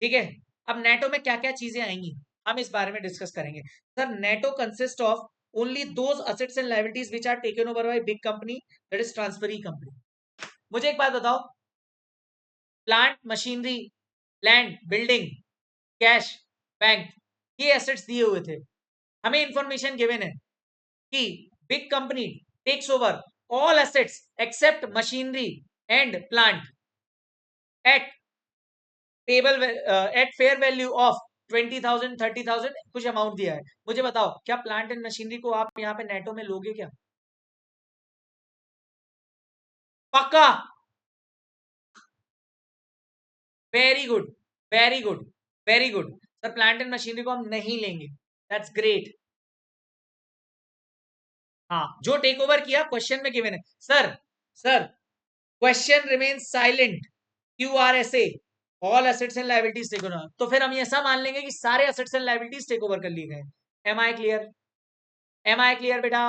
ठीक है, अब नेटो में क्या क्या चीजें आएंगी हम इस बारे में डिस्कस करेंगे। Sir NATO consist of only those assets and liabilities which are taken over by big company, that is transferee company. मुझे एक बात बताओ, plant machinery, land, building, cash, bank, ये एसेट्स दिए हुए थे, हमें इंफॉर्मेशन गिवन है कि big company takes over all assets except machinery and plant at payable at fair value of 20,000 30,000 कुछ अमाउंट दिया है। मुझे बताओ क्या प्लांट एंड मशीनरी को आप यहाँ पे नेटो में लोगे क्या? पक्का? Very good, very good, very good. Sir plant and machinery को हम नहीं लेंगे, दैट्स ग्रेट। हाँ, जो टेक ओवर किया क्वेश्चन में गिवन है। Sir sir question remain silent, QRSA all assets and liabilities take over, तो फिर हम ऐसा मान लेंगे कि सारे assets and liabilities take over कर लिए गए। Am I clear? Am I clear बेटा?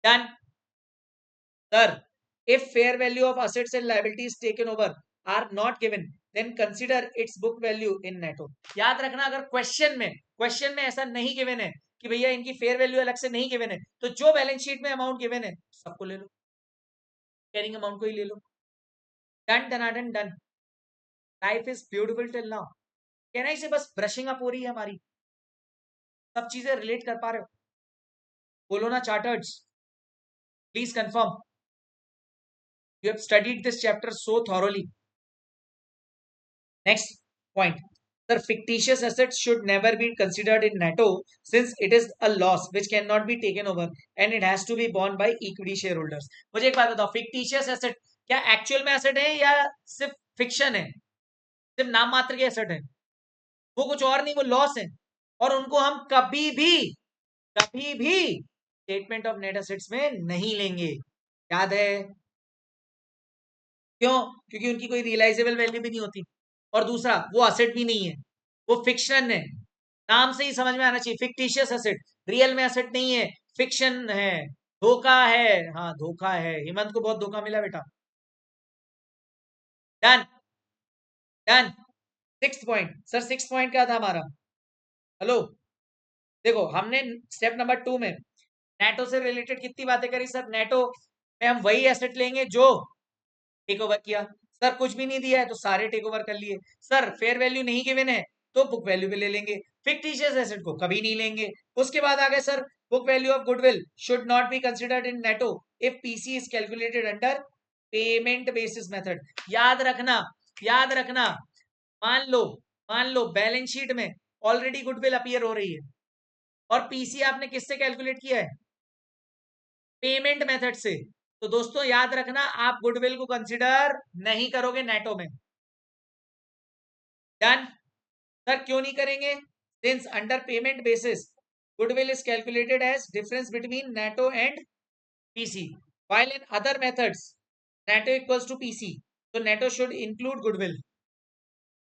Done? Sir, if fair value of assets and liabilities taken over are not given, then consider its book value in netto. याद रखना, अगर question में ऐसा नहीं गिवन है कि भैया इनकी फेयर वैल्यू अलग से नहीं गिवन है, तो जो बैलेंस शीट में अमाउंट गिवन है सबको ले लो, कैरिंग अमाउंट को ही ले लो। Done done done. Life is beautiful till now. कहना ही से बस ब्रशिंग अप हो रही है हमारी, सब चीजें रिलेट कर पा रहे हो? बोलो ना chartereds, please confirm you have studied this chapter so thoroughly. Next point, the fictitious assets should never be considered in netto since it is a loss which cannot be taken over and it has to be borne by equity shareholders. मुझे एक बात बताओ, fictitious asset क्या actual में asset है या सिर्फ fiction है, सिर्फ नाम मात्र के एसेट है? वो कुछ और नहीं, वो लॉस है, और उनको हम कभी भी स्टेटमेंट ऑफ नेट एसेट्स में नहीं लेंगे। याद है? क्यों? क्योंकि उनकी कोई रियलाइजेबल वैल्यू भी नहीं होती, और दूसरा वो असेट भी नहीं है, वो फिक्शन है। नाम से ही समझ में आना चाहिए, फिक्टिशियस एसेट, रियल में एसेट नहीं है, फिक्शन है, धोखा है। हाँ धोखा है, हेमंत को बहुत धोखा मिला बेटा। Done done. Six point, sir six point क्या था हमारा? हेलो, देखो हमने स्टेप नंबर 2 में नेटो से रिलेटेड कितनी बातें करी सर? नेटो में हम वही एसेट लेंगे जो टेक ओवर किया। सर कुछ भी नहीं दिया है तो सारे टेक ओवर कर लिए। सर फेयर वैल्यू नहीं गिवन है तो बुक वैल्यू पे ले लेंगे, फिक्टिशियस एसेट को कभी नहीं लेंगे। उसके बाद आ गए sir, book value of goodwill should not be considered in NATO if PC is calculated under payment basis method. याद रखना, याद रखना, मान लो मान लो बैलेंस शीट में ऑलरेडी गुडविल अपीयर हो रही है और पीसी आपने किससे कैलकुलेट किया है? पेमेंट मेथड से। तो दोस्तों याद रखना, आप गुडविल को कंसिडर नहीं करोगे नेटो में। डन? सर क्यों नहीं करेंगे? Since under payment basis goodwill is calculated as difference between NATO and PC, while in other methods NATO equals to PC, तो नेटो शुड इंक्लूड गुडविल।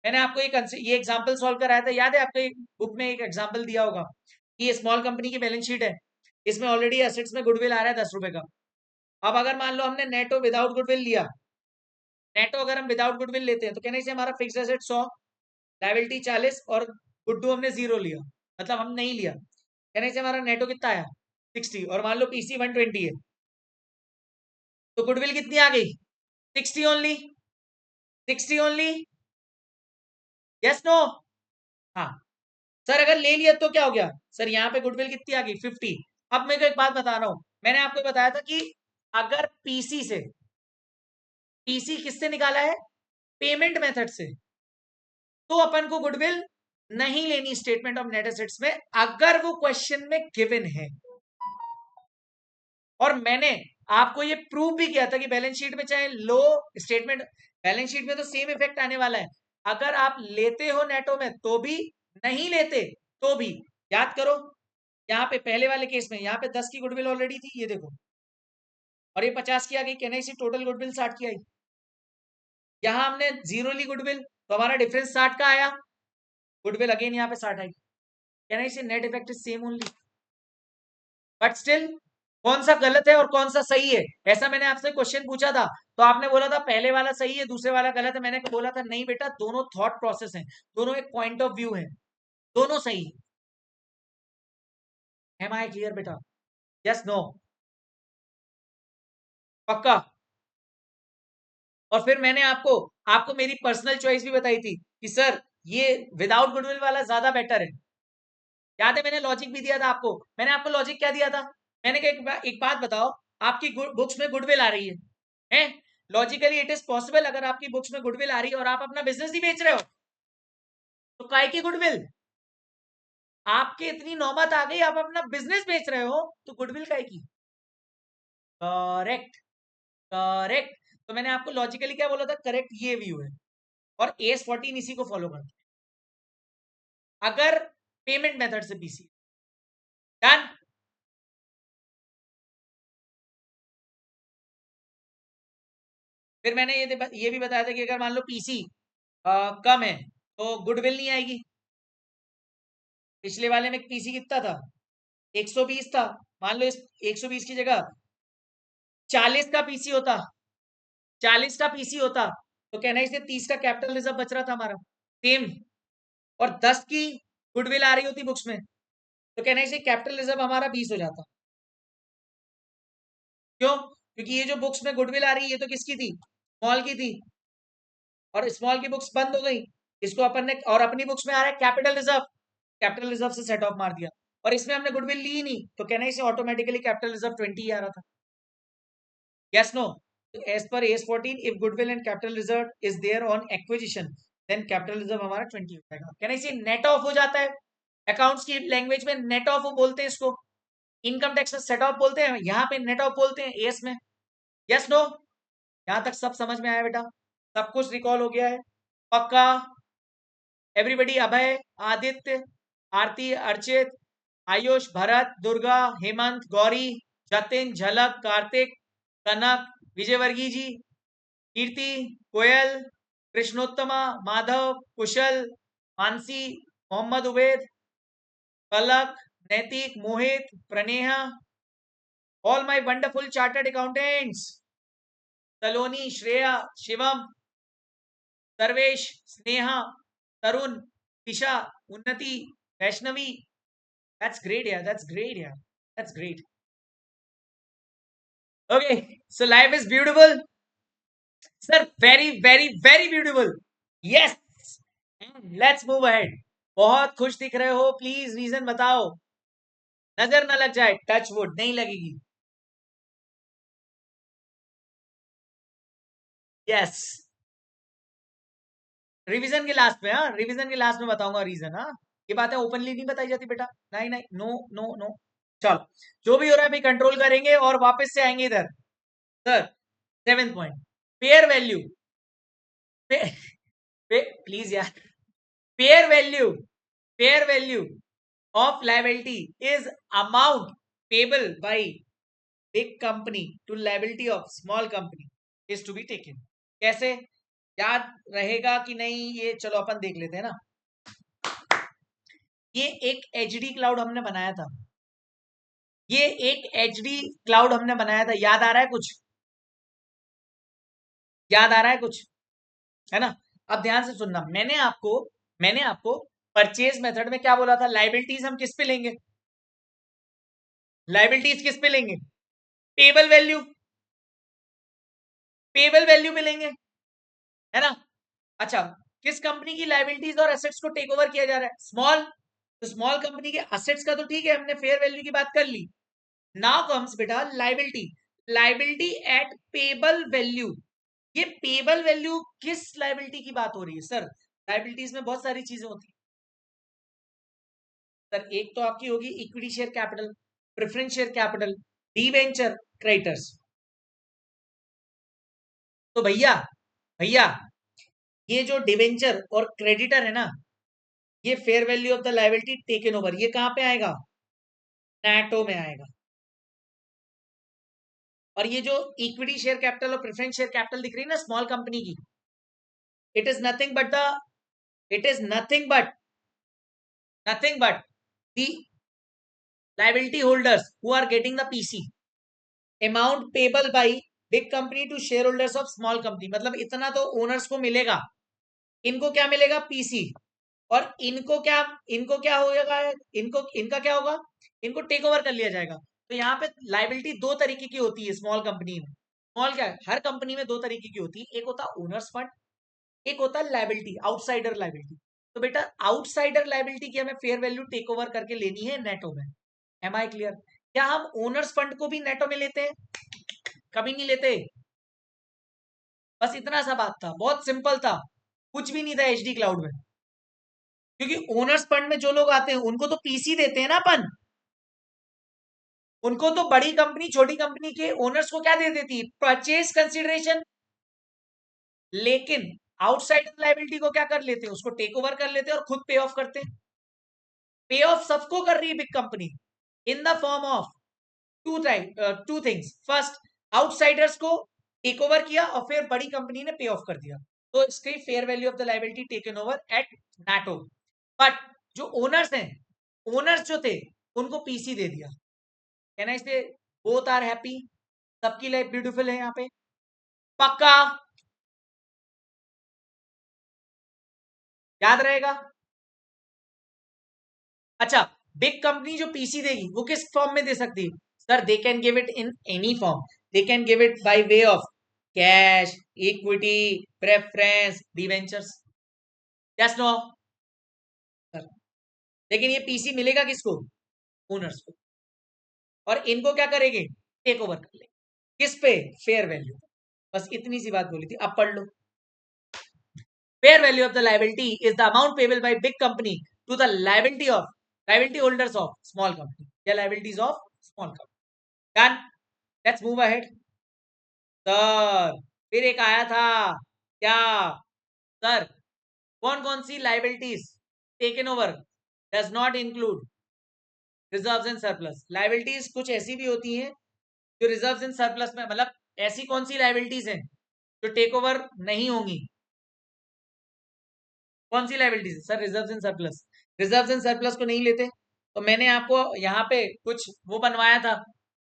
मैंने आपको ये एग्जांपल सॉल्व कराया था, याद है? आपको बुक में एक एग्जांपल दिया होगा कि ये स्मॉल कंपनी की बैलेंस शीट है, इसमें ऑलरेडी एसेट्स में गुडविल आ रहा है 10 रुपए का। अब अगर मान लो हमने नेटो विदाउट गुडविल लिया, नेटो अगर हम विदाउट गुडविल लेते हैं तो कहने से हमारा फिक्स एसेट 100, लायबिलिटी 40 और गुड्डू हमने 0 लिया, मतलब हम नहीं लिया, कहने से हमारा नेटो कितना आया? 60, और मान लो पीसी 120 है, तो गुडविल कितनी आ गई? 60 ओनली, 60 ओनली। Yes no? हाँ। सर अगर ले लिया तो क्या हो गया? सर यहाँ पे गुडविल कितनी आ गई? 50। अब मैं को एक बात बता रहा हूं, मैंने आपको बताया था कि अगर पीसी किससे निकाला है? पेमेंट मेथड से, तो अपन को गुडविल नहीं लेनी स्टेटमेंट ऑफ नेट एसेट्स में अगर वो क्वेश्चन में गिवन है। और मैंने आपको ये प्रूव भी किया था कि बैलेंस शीट में चाहे लो स्टेटमेंट, बैलेंस शीट में तो सेम इफेक्ट आने वाला है, अगर आप लेते हो नेटो में तो भी, नहीं लेते तो भी। याद करो, यहाँ पे पहले वाले केस में यहाँ पे 10 की गुडविल ऑलरेडी थी, ये देखो, और ये 50 की आ गई, कहना इसी टोटल गुडविल 60 की आई। यहां हमने 0 ली गुडविल, तो हमारा डिफरेंस 60 का आया, गुडविल अगेन यहाँ पे 60 आई, कहना इसी net effect is same only. But still कौन सा गलत है और कौन सा सही है, ऐसा मैंने आपसे क्वेश्चन पूछा था, तो आपने बोला था पहले वाला सही है दूसरे वाला गलत है। मैंने बोला था नहीं बेटा, दोनों थॉट प्रोसेस हैं, दोनों एक पॉइंट ऑफ व्यू है, दोनों सही है। एम आई क्लियर बेटा? Yes no? पक्का? और फिर मैंने आपको आपको मेरी पर्सनल चॉइस भी बताई थी कि सर ये विदाउट गुडविल वाला ज्यादा बेटर है। याद है मैंने लॉजिक भी दिया था आपको, मैंने आपको लॉजिक क्या दिया था? मैंने कहा एक बात बताओ, आपकी बुक्स में गुडविल आ रही है लॉजिकली इट इज पॉसिबल, अगर आपकी बुक्स में गुडविल आ रही है और आप अपना बिजनेस ही बेच रहे हो, तो काय की गुडविल? आपके इतनी नौबत आ गई, आप अपना बिजनेस बेच रहे हो, तो गुडविल काय की? Correct, correct. तो मैंने आपको लॉजिकली क्या बोला था, करेक्ट ये व्यू है, और AS14 इसी को फॉलो करता है अगर पेमेंट मेथड से पीसी। डन? फिर मैंने ये भी बताया था कि अगर मान लो पीसी कम है तो गुडविल नहीं आएगी। पिछले वाले में पीसी कितना था? 120 था। मान लो इस 120 की जगह 40 का पीसी होता, 40 का पीसी होता, तो कहना इससे 30 का कैपिटल रिजर्व बच रहा था हमारा, सेम। और 10 की गुडविल आ रही होती बुक्स में, तो कहना इसे कैपिटल रिजर्व हमारा 20 हो जाता। क्यों? क्योंकि ये जो बुक्स में गुडविल आ रही है ये तो किसकी थी? स्मॉल की थी, और स्मॉल की बुक्स बंद हो गई, इसको अपन ने, और अपनी बुक्स में आ रहा है कैपिटल रिजर्व, कैपिटल रिजर्व से सेट ऑफ मार दिया, और इसमें हमने गुडविल ली नहीं, तो कहना इसे ऑटोमेटिकली कैपिटल रिजर्व 20 ही आ रहा था। Yes no? As per AS14 if goodwill and capital reserve is there on acquisition, then capital reserve हमारा 20 हो जाएगा। कहना इसे नेट ऑफ हो जाता है, अकाउंट्स की लैंग्वेज में नेट ऑफ बोलते हैं इसको, इनकम टैक्स में सेट ऑफ बोलते हैं, यहाँ पे नेट ऑफ बोलते हैं एस में। Yes no? यहां तक सब समझ में आया बेटा? सब कुछ रिकॉल हो गया है? पक्का? एवरीबडी, अभय, आदित्य, आरती, अर्चित, आयुष, भरत, दुर्गा, हेमंत, गौरी, जतिन, झलक, कार्तिक, कनक, विजयवर्गीय जी, कीर्ति, कोयल, कृष्णोत्तमा, माधव, कुशल, Mansi, Mohammad Ubaid, Palak, Naitik, Mohit, Praneha, all my wonderful chartered accountants, Saloni, Shreya, Shivam, Sarvesh, Sneha, Tarun, Disha, Unnati, Vaishnavi. That's great यार, दैट्स ग्रेट यार, that's great. Okay, so life is beautiful sir, very very very beautiful. Yes, let's move ahead. बहुत खुश दिख रहे हो, प्लीज रीजन बताओ, नजर ना लग जाए, टच वुड नहीं लगेगी। यस, रिवीजन के लास्ट में, हाँ रिवीजन के लास्ट में बताऊंगा रीजन। हाँ, ये बातें ओपनली नहीं बताई जाती बेटा, नहीं नहीं, नो नो नो। चलो, जो भी हो रहा है अभी कंट्रोल करेंगे और वापस से आएंगे इधर। Sir, 7th point, fair value. पे, प्लीज यार, fair value, fair value of liability is amount payable by big company to liability of small company is to be taken. कैसे याद रहेगा कि नहीं, ये चलो अपन देख लेते हैं ना। ये एक HD क्लाउड हमने बनाया था, ये एक HD क्लाउड हमने बनाया था, याद आ रहा है कुछ? याद आ रहा है कुछ? है ना? अब ध्यान से सुनना, मैंने आपको परचेज मेथड में क्या बोला था, लाइबिलिटीज हम किस पे लेंगे? लाइबिलिटीज किस पे लेंगे? पेबल वैल्यू, पेबल वैल्यू पे लेंगे, है ना? अच्छा, किस कंपनी की लाइबिलिटीज और एसेट्स को टेक ओवर किया जा रहा है? स्मॉल। तो स्मॉल कंपनी के एसेट्स का तो ठीक है, हमने फेयर वैल्यू की बात कर ली। नाउ कम्स बेटा liability, liability at payable value. ये पेबल वैल्यू किस लाइबिलिटी की बात हो रही है सर? लाइबिलिटीज में बहुत सारी चीजें होती है सर, एक तो आपकी होगी equity share capital, preference share capital, debenture, creditors. तो भैया, भैया ये जो डिवेंचर और क्रेडिटर है ना, ये fair value of the liability taken over, ये कहां पे आएगा? नेटो में आएगा। और ये जो इक्विटी शेयर कैपिटल और प्रेफरेंस शेयर कैपिटल दिख रही है ना स्मॉल कंपनी की, it is nothing but nothing but the liability holders who are getting the PC, amount payable by big company to shareholders of small company, मतलब इतना तो owners को मिलेगा, इनको क्या मिलेगा? पीसी। और इनको क्या होगा? इनका क्या होगा? इनको टेक ओवर कर लिया जाएगा। तो यहाँ पे लाइबिलिटी दो तरीके की होती है स्मॉल कंपनी में। स्मॉल क्या है, हर कंपनी में दो तरीके की होती है, एक होता है ओनर्स फंड, एक होता है लाइबिलिटी, आउटसाइडर लाइबिलिटी। तो बेटा आउटसाइडर लाइबिलिटी की हमें फेयर वैल्यू टेक ओवर करके लेनी है नेटो में। Am I clear? क्या हम ओनर्स फंड को भी नेटो में लेते हैं? कभी नहीं लेते। बस इतना सा बात था, बहुत सिंपल था, कुछ भी नहीं था एचडी क्लाउड में। क्योंकि ओनर्स फंड में जो लोग आते हैं उनको तो पीसी देते हैं ना अपन, उनको तो बड़ी कंपनी छोटी कंपनी के ओनर्स को क्या दे देती है? Purchase consideration. लेकिन आउटसाइड लाइबिलिटी को क्या कर लेते हैं? उसको टेक ओवर कर लेते हैं और खुद पे ऑफ करते हैं। पे ऑफ सबको कर रही है big company in the form of two things. First, outsiders को टेक ओवर किया और फिर बड़ी कंपनी ने पे ऑफ कर दिया। तो इसके fair value of the liability taken over at नाटो। बट जो ओनर्स हैं, ओनर्स जो थे उनको पीसी दे दिया। Can I say both are happy? सबकी लाइफ ब्यूटीफुल है यहाँ पे? पक्का याद रहेगा? अच्छा, बिग कंपनी जो पीसी देगी वो किस फॉर्म में दे सकती है? Sir they can give it in any form. They can give it by way of cash, equity, preference, debentures. Yes no? लेकिन ये पीसी मिलेगा किसको? ओनर्स को। और इनको क्या करेंगे? टेक ओवर कर लेंगे। किस पे? Fair value. बस इतनी सी बात बोली थी, अब पढ़ लो। Fair value of the liability is the amount payable by big company to the liability holders of small company या liabilities of small company. Done? Let's move ahead. Sir फिर एक आया था क्या? सर कौन कौन सी liabilities taken over does not include reserves and surplus? Liabilities कुछ ऐसी भी होती हैं जो रिजर्व्स एंड सरप्लस में, मतलब ऐसी कौन सी लाइबिलिटीज हैं जो टेक ओवर नहीं होंगी? कौन सी liabilities? Sir reserves and surplus. Reserves and surplus को नहीं लेते। तो मैंने आपको यहाँ पे कुछ वो बनवाया था,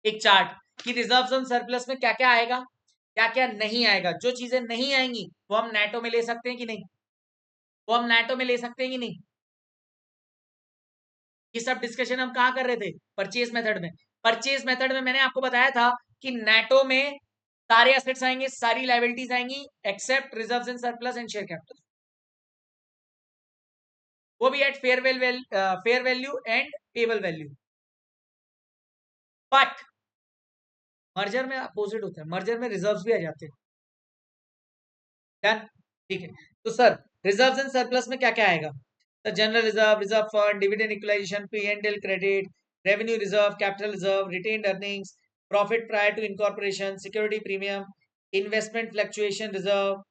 एक चार्ट कि रिजर्व्स एंड सरप्लस में क्या क्या आएगा, क्या क्या नहीं आएगा। जो चीजें नहीं आएंगी वो हम नेटो में ले सकते हैं कि नहीं? वो हम नेटो में ले सकते हैं कि नहीं? ये सब डिस्कशन हम कहाँ कर रहे थे? परचेज मेथड में। परचेज मेथड में मैंने आपको बताया था कि नेटो में सारे एसेट्स आएंगे, सारी लाइबिलिटीज आएंगी except reserves and surplus and share capital, वो भी at fair value and payable value. But merger में अपोजिट होता है, मर्जर में रिजर्व्स भी आ जाते हैं। डन? ठीक है। तो सर रिजर्व्स एंड सरप्लस में क्या क्या आएगा? Sir general reserve, reserve fund, dividend equalisation, P&L credit, revenue reserve, capital reserve, retained earnings, profit prior to incorporation, security premium, investment fluctuation reserve,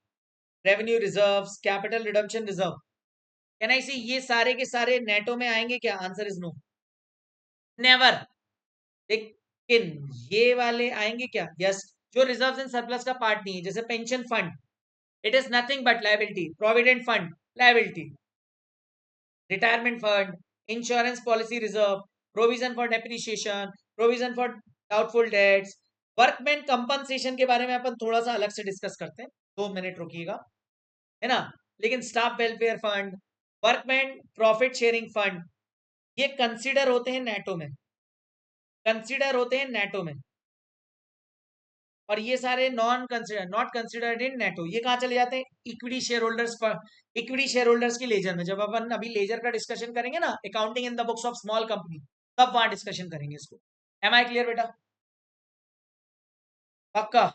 revenue reserve, capital redemption reserve. Can I see ये सारे के सारे नेटो में आएंगे क्या? Answer is no, never. लेकिन ये वाले आएंगे क्या? यस। जो रिजर्व एंड सरप्लस का पार्ट नहीं है, जैसे pension fund, it is nothing but liability. Provident fund liability. Retirement fund, insurance policy reserve, provision for depreciation, provision for doubtful debts. Workman compensation के बारे में अपन थोड़ा सा अलग से डिस्कस करते हैं, 2 मिनट रुकिएगा, है ना? लेकिन staff welfare fund, workman profit sharing fund, ये कंसिडर होते हैं नेटो में, कंसिडर होते हैं नेटो में। और ये सारे नॉट कंसिडर्ड इन नेटो, ये कहाँ चले जाते हैं? इक्विटी शेयर होल्डर्स पर, इक्विटी शेयर होल्डर्स की लेजर में। जब अपन अभी लेजर का डिस्कशन करेंगे ना, accounting in the books of small company, तब वहां डिस्कशन करेंगे इसको। एम आई क्लियर बेटा? पक्का?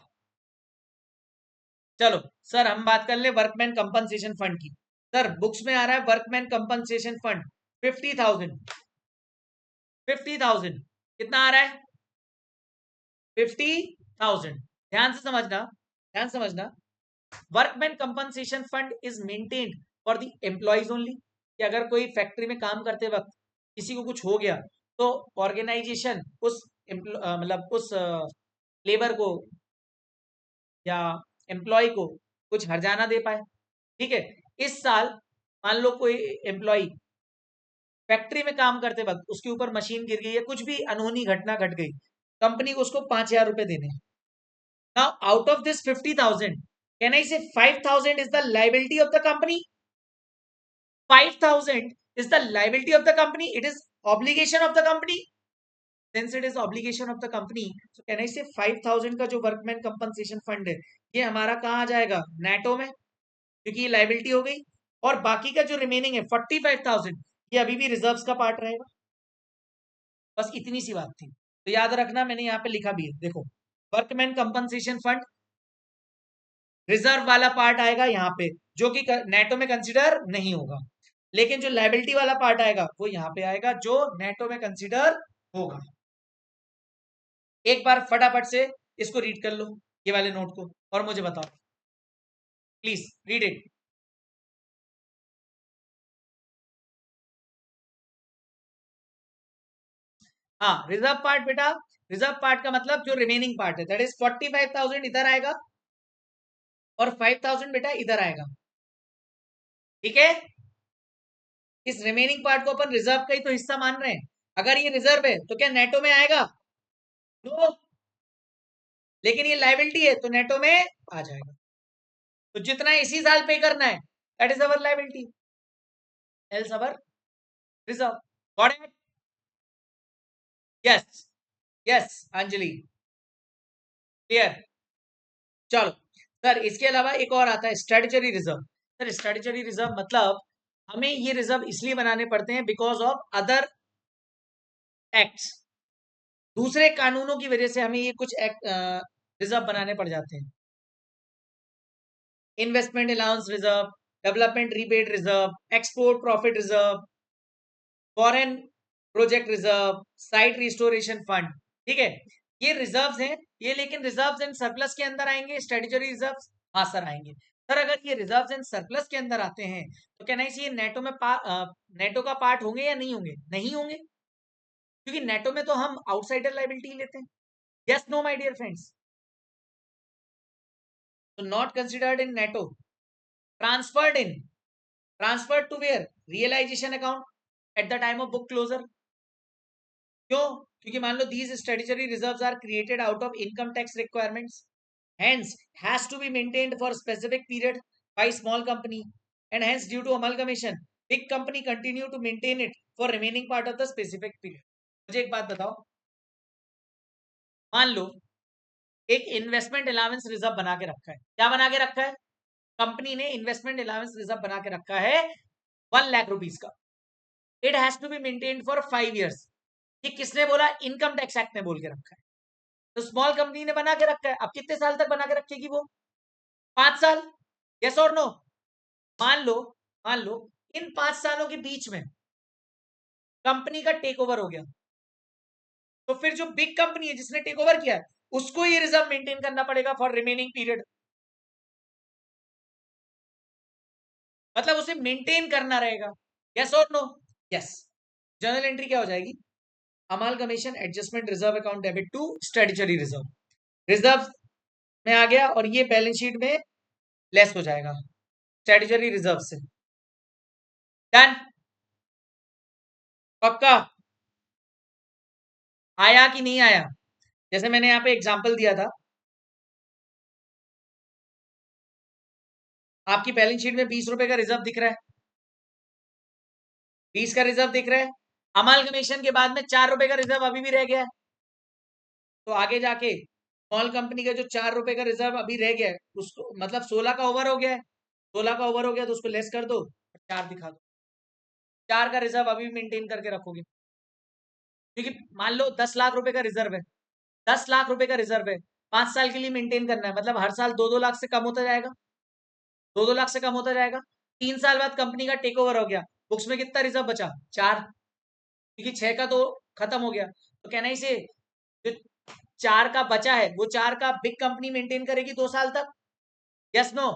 चलो सर हम बात कर ले वर्कमैन कंपनसेशन फंड की। सर बुक्स में आ रहा है वर्कमैन कंपनसेशन फंड 50,000। 50,000 कितना आ रहा है? 50,000। ध्यान से समझना, ध्यान से समझना। Workman compensation fund is maintained for the employees only, कि अगर कोई फैक्ट्री में काम करते वक्त किसी को कुछ हो गया तो ऑर्गेनाइजेशन उस मतलब उस लेबर को या एम्प्लॉय को कुछ हर्जाना दे पाए। ठीक है, इस साल मान लो कोई एम्प्लॉय फैक्ट्री में काम करते वक्त उसके ऊपर मशीन गिर गई है, कुछ भी अनहोनी घटना घट गई, कंपनी को उसको 5,000 रुपए देने। Now out of this 50,000 can I से 5,000 is the liability of the company? 5,000 is the liability of the company. It is obligation of the company. Since it is obligation of the company, so can I say 5,000 का जो workman compensation fund है, ये हमारा कहाँ आ जाएगा? NATO में, क्योंकि ये लाइबिलिटी हो गई। और बाकी का जो रिमेनिंग है 45,000, ये अभी भी रिजर्व्स का पार्ट रहेगा। बस इतनी सी बात थी, तो याद रखना, मैंने यहाँ पे लिखा भी है, देखो, वर्कमैन कंपनसेशन फंड रिजर्व वाला पार्ट आएगा यहाँ पे, जो कि नेटो में कंसिडर नहीं होगा, लेकिन जो लाइबिलिटी वाला पार्ट आएगा वो यहाँ पे आएगा, जो नेटो में कंसिडर होगा। एक बार फटाफट से इसको रीड कर लो, ये वाले नोट को, और मुझे बताओ, प्लीज रीड इट। हाँ, रिजर्व पार्ट बेटा, रिजर्व पार्ट का मतलब जो रिमेनिंग पार्ट है, दैट इज 45,000 इधर आएगा और 5,000 बेटा इधर आएगा। ठीक है, इस रिमेनिंग पार्ट को अपन रिजर्व का ही तो हिस्सा मान रहे हैं। अगर ये रिजर्व है तो क्या नेटो में आएगा? नो, लेकिन ये लाइबिलिटी है तो नेटो में आ जाएगा। तो जितना इसी साल पे करना है, that is our liability, else our reserve. Got it? Yes, yes Anjali, clear. चलो सर, इसके अलावा एक और आता है स्ट्रेटेजरी रिजर्व। सर स्ट्रेटेजरी रिजर्व मतलब हमें ये रिजर्व इसलिए बनाने पड़ते हैं बिकॉज ऑफ अदर एक्ट्स, दूसरे कानूनों की वजह से हमें ये कुछ एक्ट रिजर्व बनाने पड़ जाते हैं। Investment allowance reserve, development rebate reserve, export profit reserve, foreign project reserve, site restoration fund. ठीक है, ये रिजर्व्स हैं ये, लेकिन रिजर्व्स एंड सरप्लस के अंदर आएंगे स्ट्रेटेजरी रिजर्व्स? हाँ सर आएंगे। सर अगर ये रिजर्व्स एंड सरप्लस के अंदर आते हैं तो क्या नहीं, ये नेटो में नेटो का पार्ट होंगे या नहीं होंगे? नहीं होंगे, क्योंकि नेटो में तो हम आउटसाइडर लाइबिलिटी लेते हैं। Yes no my dear friends? तो नॉट कंसिडर्ड इन नेटो, transferred in, transferred to where? Realisation account at the time of book closure. क्यों? क्योंकि मान लो these statutory reserves are created out of income tax requirements, hence has to be maintained for specific period by small company, and hence due to amalgamation big company continue to maintain it for remaining part of the specific period। मुझे एक बात बताओ, मान लो एक investment allowance reserve बना के रखा है। क्या बना के रखा है? कंपनी ने इन्वेस्टमेंट अलाउंस रिजर्व बना के रखा है 1,00,000 रुपीज का। It has to be maintained for 5 years। ये किसने बोला? इनकम टैक्स एक्ट ने बोल के रखा है। तो स्मॉल कंपनी ने बना के रखा है, अब कितने साल तक बना के रखेगी वो? 5 साल। यस और नो? मान लो इन 5 सालों के बीच में कंपनी का टेक ओवर हो गया, तो फिर जो बिग कंपनी है जिसने टेक ओवर किया है उसको ये रिजर्व मेंटेन करना पड़ेगा फॉर रिमेनिंग पीरियड। मतलब उसे मेंटेन करना रहेगा। यस और नो? यस। जर्नल एंट्री क्या हो जाएगी? Amalgamation adjustment reserve account debit to statutory reserve, reserve में आ गया और ये बैलेंस शीट में लेस हो जाएगा स्ट्रेटेजरी रिजर्व से। डन? पक्का? आया कि नहीं आया? जैसे मैंने यहाँ पे एग्जांपल दिया था, आपकी बैलेंस शीट में 20 रुपए का रिजर्व दिख रहा है, 20 का रिजर्व दिख रहा है, अमालगमेशन के बाद में 4 रुपए का रिजर्व अभी भी रह गया है, तो आगे जाके स्मॉल कंपनी का जो 4 रुपए का रिजर्व अभी रह गया है उसको, मतलब 16 का ओवर हो गया है, 16 का ओवर हो गया तो उसको लेस कर दो, 4 दिखा दो, 4 का रिजर्व अभी मेंटेन करके रखोगे, क्योंकि मान लो 10 लाख रुपए का रिजर्व है, 10 लाख रुपए का रिजर्व है, 5 साल के लिए मेंटेन करना है, मतलब हर साल 2-2 लाख से कम होता जाएगा, 2-2 लाख से कम होता जाएगा। 3 साल बाद कंपनी का टेक ओवर हो गया, बुक्स में कितना रिजर्व बचा? 4, क्योंकि 6 का तो खत्म हो गया, तो कहना इसे जो 4 का बचा है वो 4 का बिग कंपनी मेंटेन करेगी 2 साल तक। Yes no?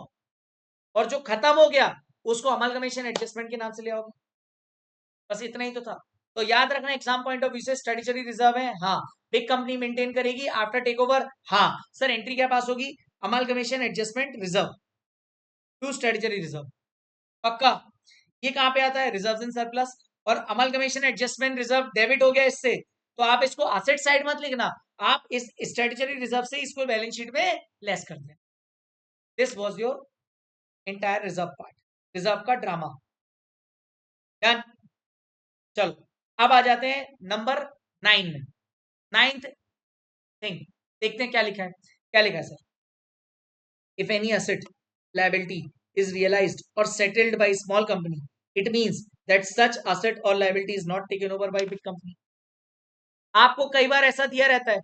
और जो खत्म हो गया उसको अमालगमेशन एडजस्टमेंट के नाम से ले आओगे। बस इतना ही तो था। तो याद रखना एग्जाम पॉइंट ऑफ व्यू से स्टैट्यूटरी रिजर्व है, हाँ। बिग कंपनी मेंटेन करेगी आफ्टर टेक ओवर, हाँ। सर एंट्री क्या पास होगी? Amalgamation adjustment reserve to statutory reserve, पक्का। ये कहां पे आता है? Reserves in surplus. और अमलगमेशन एडजस्टमेंट रिजर्व डेबिट हो गया इससे, तो आप इसको असेट साइड मत लिखना, आप इस स्ट्रेटेजरी रिजर्व से इसको बैलेंस शीट में लेस कर दें। This was your entire reserve part, reserve का ड्रामा। डन। चलो अब आ जाते हैं नंबर 9 में। 9th थिंग देखते हैं क्या लिखा है। क्या लिखा है sir? If any asset liability is realized or settled by small company, it means that such asset or liability is not taken over by big company. आपको कई बार ऐसा दिया रहता है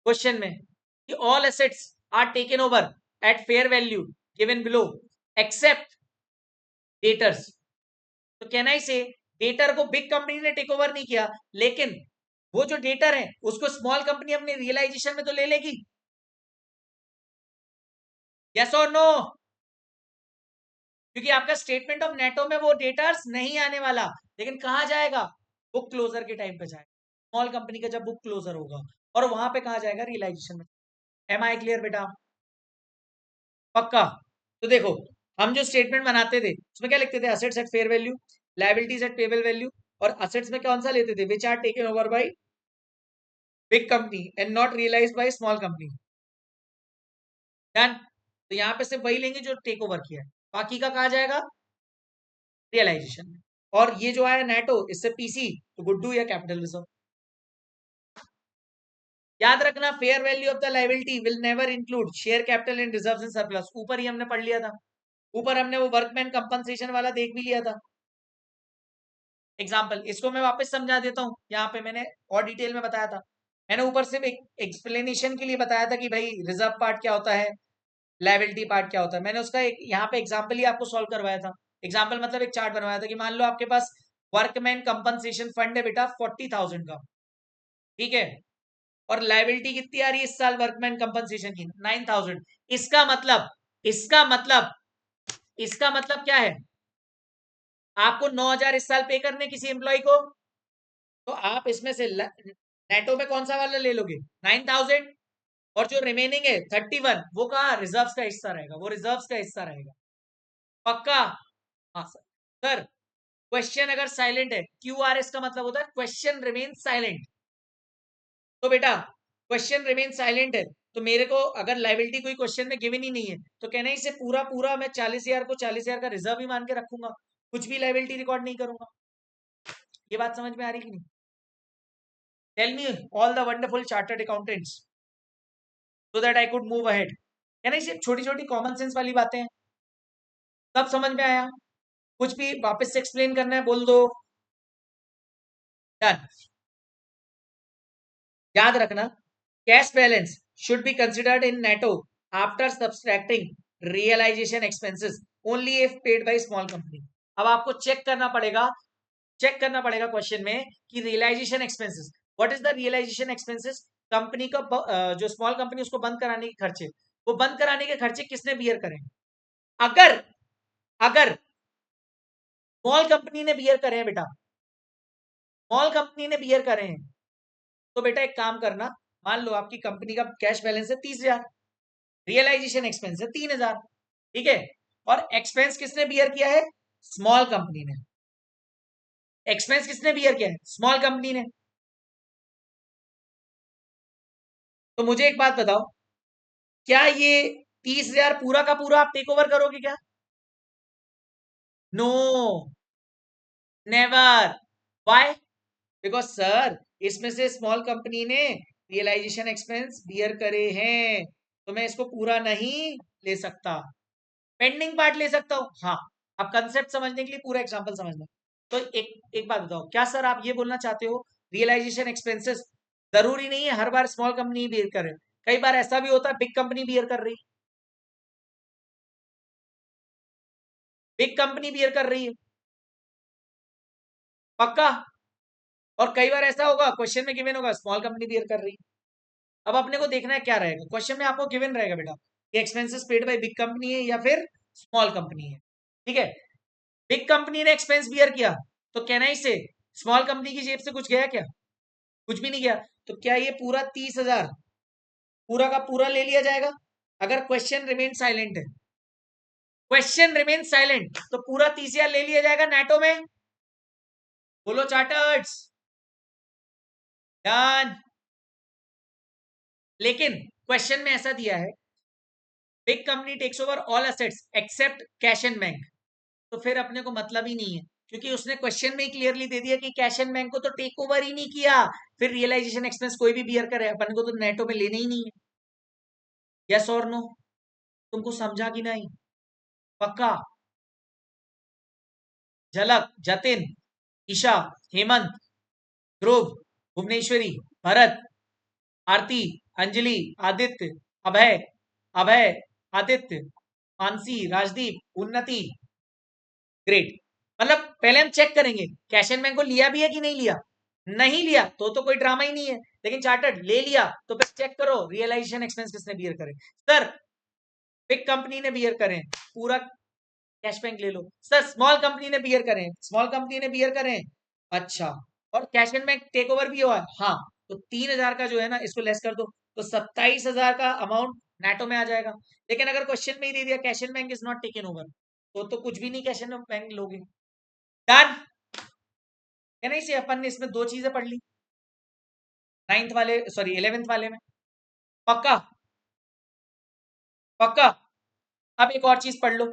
क्वेश्चन में कि all assets are taken over at fair value given below except debtors. तो कहना ही से डेटर को बिग कंपनी ने टेक ओवर नहीं किया, लेकिन वो जो डेटर है उसको स्मॉल कंपनी अपने रियलाइजेशन में तो ले लेगी। यस और नो? क्योंकि आपका स्टेटमेंट ऑफ नेटो में वो डेटर्स नहीं आने वाला, लेकिन कहा जाएगा? बुक क्लोजर के टाइम पे जाएगा, स्मॉल कंपनी का जब बुक क्लोजर होगा, और वहां पे कहा जाएगा रियलाइजेशन में। एम आई क्लियर बेटा? पक्का। तो देखो हम जो स्टेटमेंट बनाते थे उसमें क्या लिखते थे? Assets at fair value, liabilities at payable value, और असेट्स में कौन सा लेते थे? Which are taken over by big company and not realised by small company. Done. तो यहाँ पे सिर्फ वही लेंगे जो टेक ओवर किया है, बाकी का कहा जाएगा रियलाइजेशन में। और ये जो आया नेटो, इससे पीसी तो गुड्डू या कैपिटल रिजर्व। याद रखना fair value of the liability will never include share capital and reserves in surplus. ऊपर ही हमने पढ़ लिया था, ऊपर हमने वो वर्कमैन कंपनसेशन वाला देख भी लिया था एग्जाम्पल। इसको मैं वापस समझा देता हूँ, यहाँ पे मैंने और डिटेल में बताया था। मैंने ऊपर सिर्फ एक एक्सप्लेनेशन के लिए बताया था कि भाई रिजर्व पार्ट क्या होता है, लायबिलिटी पार्ट क्या होता है। मैंने उसका एक यहाँ पे एग्जाम्पल ही आपको सॉल्व करवाया था। एग्जाम्पल मतलब एक चार्ट बनवाया था कि मान लो आपके पास वर्कमैन कंपनसेशन फंड है बेटा 40,000 का, ठीक है, और लायबिलिटी कितनी आ रही है इस साल वर्कमैन कंपनसेशन की? 9,000। इसका मतलब इसका मतलब इसका मतलब क्या है? आपको 9,000 इस साल पे करने किसी एम्प्लॉय को, तो आप इसमें से नेटो में कौन सा वाला ले लोगे? 9,000। और जो रिमेनिंग है 31, वो कहा रिजर्व्स का हिस्सा रहेगा, वो रिजर्व्स का हिस्सा रहेगा। पक्का? हाँ सर। सर क्वेश्चन अगर साइलेंट है, क्यूआरएस का मतलब होता है क्वेश्चन रिमेन साइलेंट। तो बेटा क्वेश्चन रिमेन साइलेंट है, तो मेरे को अगर लाइबिलिटी कोई क्वेश्चन में गिवन ही नहीं है, तो कहना ही से पूरा पूरा मैं 40,000 को 40,000 का रिजर्व ही मान के रखूंगा, कुछ भी लाइबिलिटी रिकॉर्ड नहीं करूंगा। ये बात समझ में आ रही कि नहीं? Tell me all the wonderful chartered accountants so that I could move ahead. कहना ही से छोटी छोटी कॉमन सेंस वाली बातें हैं, सब समझ में आया? कुछ भी वापस से एक्सप्लेन करना है बोल दो। डन। याद रखना cash balance should be considered in netto after subtracting realization expenses only if paid by small company. अब आपको चेक करना पड़ेगा क्वेश्चन में कि realisation expenses, what is the realisation expenses? Company का जो स्मॉल कंपनी उसको बंद कराने के खर्चे, वो बंद कराने के खर्चे किसने बियर करें? अगर अगर स्मॉल कंपनी ने बियर करे हैं बेटा, स्मॉल कंपनी ने बियर करे हैं, तो बेटा एक काम करना, मान लो आपकी कंपनी का कैश बैलेंस है 30,000, रियलाइजेशन एक्सपेंस है 3,000, ठीक है, और एक्सपेंस किसने बियर किया है? स्मॉल कंपनी ने। एक्सपेंस किसने बियर किया है? स्मॉल कंपनी ने। तो मुझे एक बात बताओ, क्या ये 30,000 पूरा का पूरा आप टेक ओवर करोगे क्या? No, never. Why? Because sir इसमें से स्मॉल कंपनी ने रियलाइजेशन एक्सपेंस बियर करे हैं, तो मैं इसको पूरा नहीं ले सकता, पेंडिंग पार्ट ले सकता हूं। हाँ, आप कंसेप्ट समझने के लिए पूरा एग्जांपल समझना। तो एक बात बताओ, क्या सर आप ये बोलना चाहते हो रियलाइजेशन एक्सपेंसेस जरूरी नहीं है हर बार स्मॉल कंपनी बियर करे, कई बार ऐसा भी होता है बिग कंपनी बियर कर रही, बिग कंपनी बियर कर रही है, पक्का। और कई बार ऐसा होगा क्वेश्चन में गिवन होगा स्मॉल कंपनी बियर कर रही है। अब अपने को देखना है क्या रहेगा क्वेश्चन में, आपको गिवन रहेगा बेटा कि expenses paid by big company है या फिर स्मॉल कंपनी है, ठीक है। बिग कंपनी ने एक्सपेंस बियर किया, तो कहना ही से स्मॉल कंपनी की जेब से कुछ गया क्या? कुछ भी नहीं गया। तो क्या ये पूरा 30,000 पूरा का पूरा ले लिया जाएगा? अगर क्वेश्चन रिमेन साइलेंट है, क्वेश्चन रिमेन साइलेंट, तो पूरा 30,000 ले लिया जाएगा नेटो में। बोलो चार्टर्ड्स। डन। लेकिन क्वेश्चन में ऐसा दिया है, big company takes over all assets except cash and bank. तो फिर अपने को मतलब ही नहीं है, क्योंकि उसने क्वेश्चन में ही क्लियरली दे दिया कि कैश एंड बैंक को तो टेक ओवर ही नहीं किया, फिर रियलाइजेशन एक्सपेंस कोई भी बियर करे, अपन को तो नेटो में लेने ही नहीं है। यस और नो? तुमको समझा कि नहीं? पक्का? झलक, जतिन, ईशा, हेमंत, ध्रुव, भुवनेश्वरी, भरत, आरती, अंजलि, आदित्य, अभय, अभय, आदित्य, मानसी, राजदीप, उन्नति। ग्रेट। मतलब पहले हम चेक करेंगे कैश एंड बैंक को लिया भी है कि नहीं लिया। नहीं लिया तो कोई ड्रामा ही नहीं है। लेकिन चार्टर्ड ले लिया तो फिर चेक करो रियलाइजेशन एक्सपेंस किसने बियर करे। सर बिग कंपनी ने बियर करें, पूरा कैश बैंक ले लो। सर स्मॉल कंपनी ने बियर करें, स्मॉल कंपनी ने बियर करें। अच्छा, और cash and bank take over भी हुआ है, हाँ। तो 3,000 का जो है ना, इसको लेस कर दो, तो 27,000 का अमाउंट नेटो में आ जाएगा। लेकिन अगर क्वेश्चन में ही दे दिया cash and bank is not taken over, तो कुछ भी नहीं कैश एंड बैंक लोगे। डन है ना? इसे अपन ने इसमें दो चीजें पढ़ ली, 9th वाले, सॉरी 11th वाले में। पक्का? पक्का? अब एक और चीज पढ़ लो।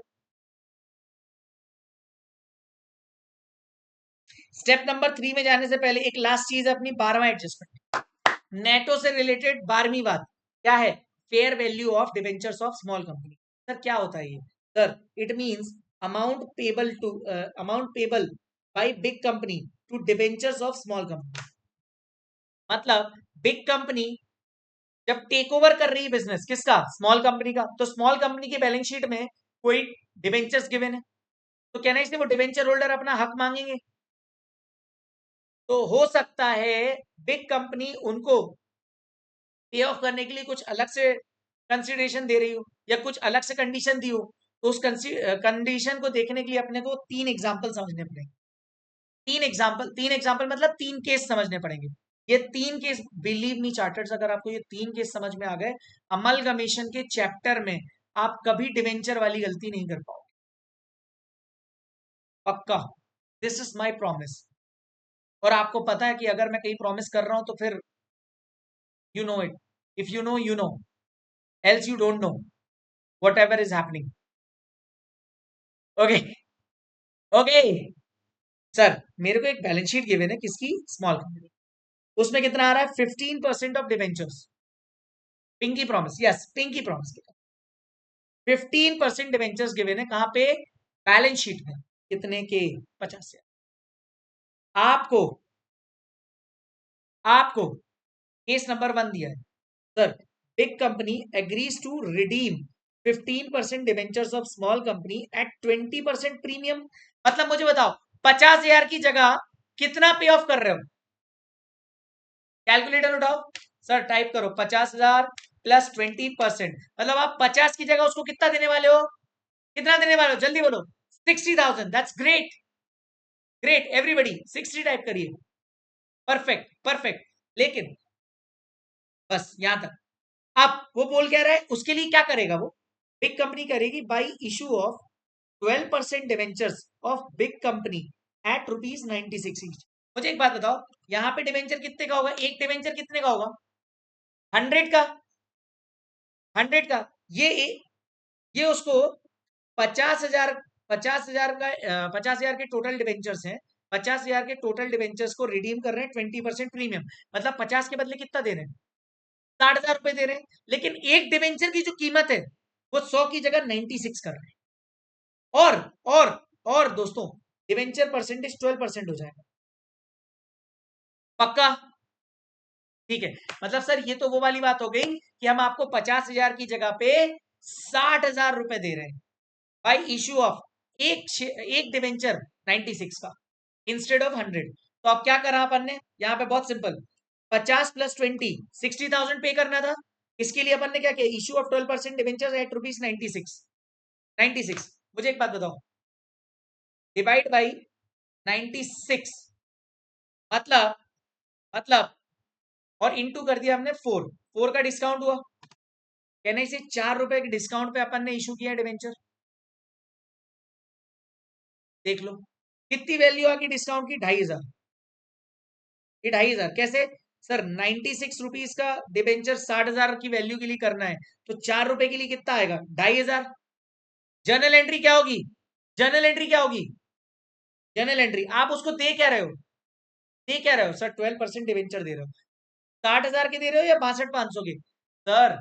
स्टेप नंबर 3 में जाने से पहले एक लास्ट चीज है अपनी 12वां एडजस्टमेंट, नेटो से रिलेटेड 12वीं बात क्या है? Fair value of debentures of small company. Sir क्या होता है ये? Sir it means amount payable by big company to debentures of small company. मतलब बिग कंपनी जब टेक ओवर कर रही है बिजनेस किसका? स्मॉल कंपनी का, तो स्मॉल कंपनी की बैलेंस शीट में कोई डिबेंचर्स गिवन है, तो कहना इसलिए वो डिबेंचर होल्डर अपना हक मांगेंगे। तो हो सकता है बिग कंपनी उनको पे ऑफ करने के लिए कुछ अलग से कंसिडरेशन दे रही हो, या कुछ अलग से कंडीशन दी हो। तो उस कंडीशन को देखने के लिए अपने को 3 एग्जाम्पल समझने पड़ेंगे। 3 एग्जाम्पल मतलब 3 केस समझने पड़ेंगे। ये 3 केस, बिलीव मी चार्टर्स, अगर आपको ये 3 केस समझ में आ गए अमलगमेशन के चैप्टर में, आप कभी डिवेंचर वाली गलती नहीं कर पाओगे। पक्का? This is my promise. और आपको पता है कि अगर मैं कहीं प्रॉमिस कर रहा हूं तो फिर you know it. If you know you know, else you don't know whatever is happening. Okay? Okay sir, मेरे को एक बैलेंस शीट गिवन है किसकी? Small company. उसमें कितना आ रहा है? 15% of debentures. Pinky promise, yes pinky promise. 15% debentures given है कहां पे? बैलेंस शीट में। कितने के? 50,000। आपको आपको केस नंबर 1 दिया है, sir big company agrees to redeem 15% debentures of small company at 20% premium. मतलब मुझे बताओ 50,000 की जगह कितना पे ऑफ कर रहे हो? कैलकुलेटर उठाओ सर, टाइप करो 50,000 प्लस 20%, मतलब आप 50 की जगह उसको कितना देने वाले हो? कितना देने वाले हो? जल्दी बोलो। 60,000। That's great. Great everybody 60 type करिए। Perfect perfect. लेकिन बस यहां तक। अब वो बोल क्या रहा है, उसके लिए क्या करेगा वो? बिग कंपनी करेगी by issue of 12% debentures of big company eight ₹96 each. मुझे एक बात बताओ, यहां पे डिवेंचर कितने का होगा? एक डिवेंचर कितने का होगा? 100 का। 100 का। ये ये उसको 50,000, 50,000 का 50,000 के टोटल डिवेंचर्स हैं। 50,000 के टोटल डिवेंचर्स को रिडीम कर रहे हैं 20% प्रीमियम, मतलब 50 के बदले कितना दे रहे हैं? 60,000 रुपए दे रहे हैं। लेकिन एक डिवेंचर की जो कीमत है वो 100 की जगह 96 कर रहे हैं। और और दोस्तों, डिवेंचर परसेंटेज 12% हो जाएगा। पक्का? ठीक है। मतलब सर ये तो वो वाली बात हो गई कि हम आपको 50,000 की जगह पे 60,000 रुपए दे रहे हैं बाई इश्यू ऑफ एक डिवेंचर 96 का इंस्टेड ऑफ 100। तो अब क्या करा अपन ने यहां पे? बहुत सिंपल, 50 प्लस 20, 60,000 पे करना था। इसके लिए अपन ने क्या किया? Issue of 12% debenture at ₹96। 96। मुझे एक बात बताओ, डिवाइड बाई 96, मतलब मतलब और इंटू कर दिया हमने 4 का डिस्काउंट हुआ, कहने से 4 रुपए के डिस्काउंट पे अपन ने इशू किया डिवेंचर। देख लो कितनी वैल्यू आ गई डिस्काउंट की, 2,500। ये 2,500 कैसे सर? 96 रुपीज का डिबेंचर 60,000 की वैल्यू के लिए करना है, तो 4 रुपए के लिए कितना आएगा? 2,500। जर्नल एंट्री क्या होगी? जर्नल एंट्री क्या होगी? जर्नल एंट्री आप उसको दे क्या रहे हो? दे क्या रहे हो सर? 12% डिबेंचर दे रहे हो। 60,000 के दे रहे हो या 62,500 के? सर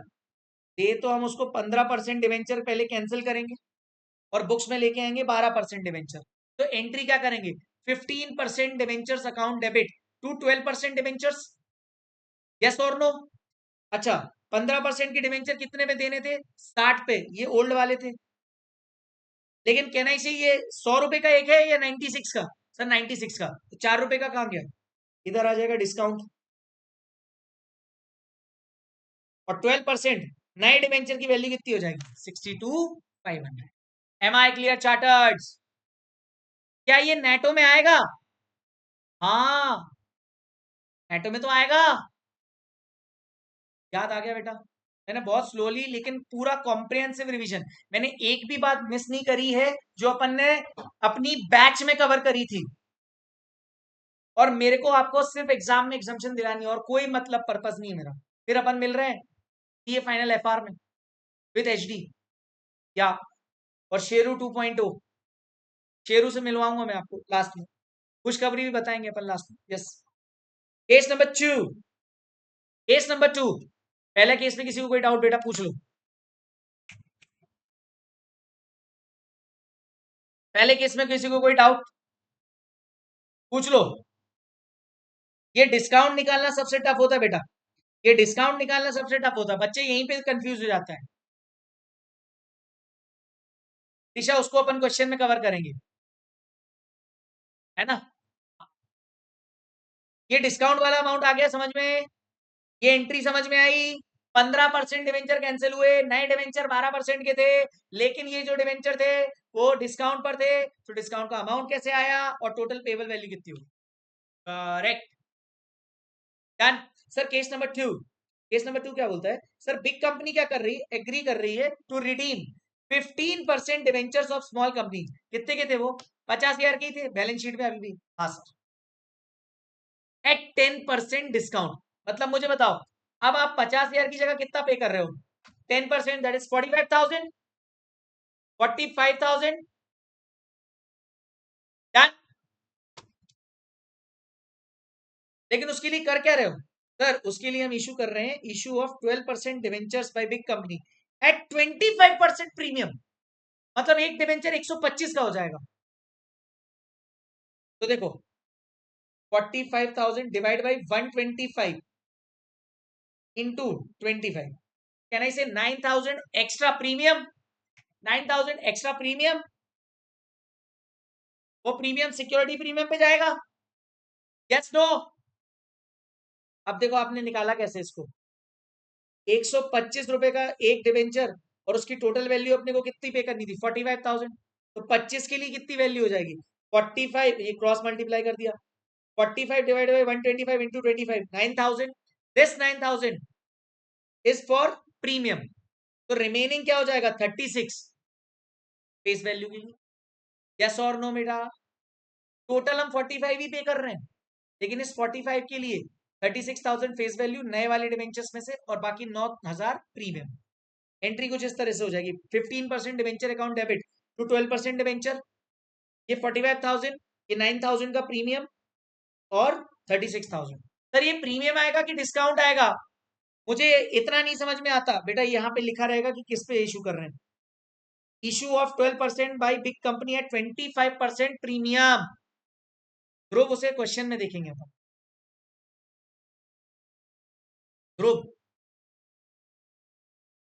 दे तो हम उसको 15% डिबेंचर पहले कैंसिल करेंगे और बुक्स में लेके आएंगे 12% डिबेंचर। तो एंट्री क्या करेंगे? 15% debentures account debit to 12% debentures. Yes और नो? अच्छा 15% की डिवेंचर कितने में देने थे? 60 पे, ये ओल्ड वाले थे। लेकिन कहना ही ये 100 रुपए का एक है या 96 का? सर 96 का, तो 4 रुपए का कहां गया? इधर आ जाएगा डिस्काउंट। और 12% नए डिवेंचर की वैल्यू कितनी हो जाएगी? 62,500। Am I clear charters? क्या ये नेटो में आएगा? हाँ नेटो में तो आएगा। याद आ गया बेटा? मैंने बहुत स्लोली लेकिन पूरा कॉम्प्रिहेंसिव रिवीजन, मैंने एक भी बात मिस नहीं करी है जो अपन ने अपनी बैच में कवर करी थी। और मेरे को आपको सिर्फ एग्जाम में एग्जाम्शन दिलानी है और कोई मतलब पर्पस नहीं है मेरा। फिर अपन मिल रहे हैं ये फाइनल एफआर में विद एचडी या और शेरू 2.0। शेरू से मिलवाऊंगा मैं आपको लास्ट में, खुशखबरी भी बताएंगे अपन लास्ट में। Yes. Case number 2। Case number 2, पहले केस में किसी को कोई डाउट बेटा पूछ लो। पहले केस में किसी को कोई डाउट पूछ लो। ये डिस्काउंट निकालना सबसे टफ होता है बेटा, ये डिस्काउंट निकालना सबसे टफ होता है, बच्चे यहीं पे कंफ्यूज हो जाता है। दिशा उसको अपन क्वेश्चन में कवर करेंगे, है ना? ये डिस्काउंट वाला अमाउंट आ गया समझ में? ये एंट्री समझ में आई? 15% डिवेंचर कैंसिल हुए, नए डिवेंचर 12% के थे, लेकिन ये जो डिवेंचर थे वो डिस्काउंट पर थे, तो डिस्काउंट का अमाउंट कैसे आया और टोटल पेबल वैल्यू कितनी हुई? Correct. Done. Sir case number 2, case number 2 क्या बोलता है? सर बिग कंपनी क्या कर रही है? एग्री कर रही है to redeem 15% debentures of small company. कितने के थे वो? 50,000 के थे बैलेंस शीट में अभी भी। हाँ सर, एट 10% डिस्काउंट। मतलब मुझे बताओ, अब आप 50,000 की जगह कितना पे कर रहे हो? 10%, दैट इज 45,000। 45,000 डन। लेकिन उसके लिए कर क्या रहे हो? सर उसके लिए हम इशू कर रहे हैं issue of 12% debentures by big company at 25% premium. मतलब एक डिवेंचर 125 का हो जाएगा। तो देखो 45,000 divide by 125 into 25, can I say 9,000 extra premium. 9,000 extra premium, वो प्रीमियम सिक्योरिटी प्रीमियम पे जाएगा। Yes no? अब देखो आपने निकाला कैसे इसको? 125 रुपए का एक डिवेंचर और उसकी टोटल वैल्यू अपने को कितनी पे करनी थी? 45,000। तो 25 के लिए कितनी वैल्यू हो जाएगी? 45, ये क्रॉस मल्टीप्लाई कर दिया, 45 divide by 125 into 25, 9,000। This 9,000 is for premium. तो रिमेनिंग क्या हो जाएगा? 36 फेस वैल्यू के लिए। यस और नो बेटा? टोटल हम 45 ही पे कर रहे हैं, लेकिन इस 45 के लिए 36,000 फेस वैल्यू नए वाले डिवेंचर्स में से और बाकी 9,000 प्रीमियम। एंट्री कुछ इस तरह से हो जाएगी, 15% debenture account debit to 12% debenture, ये 45,000, ये 9,000 का प्रीमियम और 36,000। सर ये प्रीमियम आएगा कि डिस्काउंट आएगा? मुझे इतना नहीं समझ में आता बेटा, यहाँ पे लिखा रहेगा कि किस पे इशू कर रहे हैं। Issue of 12% by big company at 25% premium. Dhruv उसे क्वेश्चन में देखेंगे अपन। ध्रुव,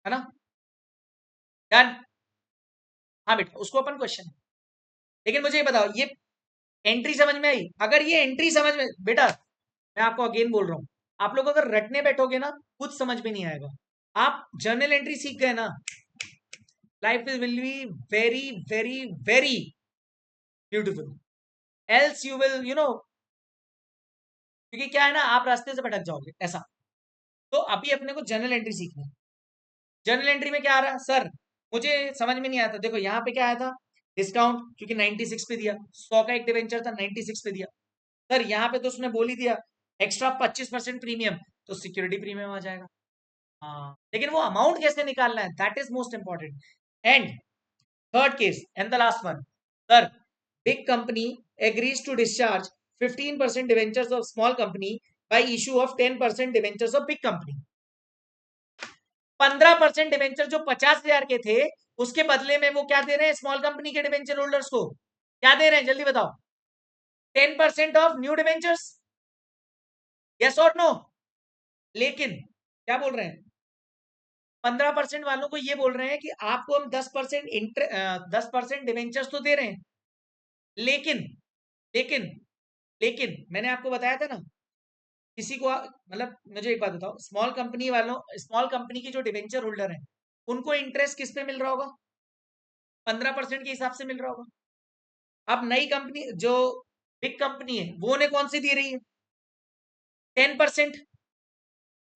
है ना? डन। हाँ बेटा उसको अपन क्वेश्चन, लेकिन मुझे ये बताओ ये एंट्री समझ में आई? अगर ये एंट्री समझ में बेटा, मैं आपको अगेन बोल रहा हूं, आप लोग अगर रटने बैठोगे ना कुछ समझ में नहीं आएगा। आप जर्नल एंट्री सीख गए ना, life is will be very very very beautiful. Else you will क्योंकि क्या है ना, आप रास्ते से भटक जाओगे ऐसा। तो अभी अपने को जर्नल एंट्री सीखनी है। जर्नल एंट्री में क्या आ रहा है सर, मुझे समझ में नहीं आता। देखो यहाँ पे क्या आया था, डिस्काउंट, क्योंकि 96 पे दिया, 100 का एक डिवेंचर था, 96 पे दिया। सर यहाँ पे तो उसने बोल ही दिया एक्स्ट्रा 25% प्रीमियम, तो सिक्योरिटी प्रीमियम आ जाएगा। हाँ, लेकिन वो अमाउंट कैसे निकालना है, that is most important. And third case and the last one, sir big company agrees to discharge 15% debentures of small company by issue of 10% debentures of big company. 15% debenture जो 50,000 के थे, उसके बदले में वो क्या दे रहे हैं स्मॉल कंपनी के डिवेंचर होल्डर्स को, क्या दे रहे हैं जल्दी बताओ, 10% ऑफ न्यू डिवेंचर्स, यस और नो। लेकिन क्या बोल रहे हैं, 15% वालों को ये बोल रहे हैं कि आपको हम 10% डिवेंचर्स तो दे रहे हैं, लेकिन लेकिन लेकिन मैंने आपको बताया था ना, किसी को मतलब मुझे एक बात बताओ, स्मॉल कंपनी वालों, स्मॉल कंपनी की जो डिवेंचर होल्डर है, उनको इंटरेस्ट किस पे मिल रहा होगा, 15% के हिसाब से मिल रहा होगा। अब नई कंपनी जो बिग कंपनी है, वो ने कौन सी दे रही है, 10%।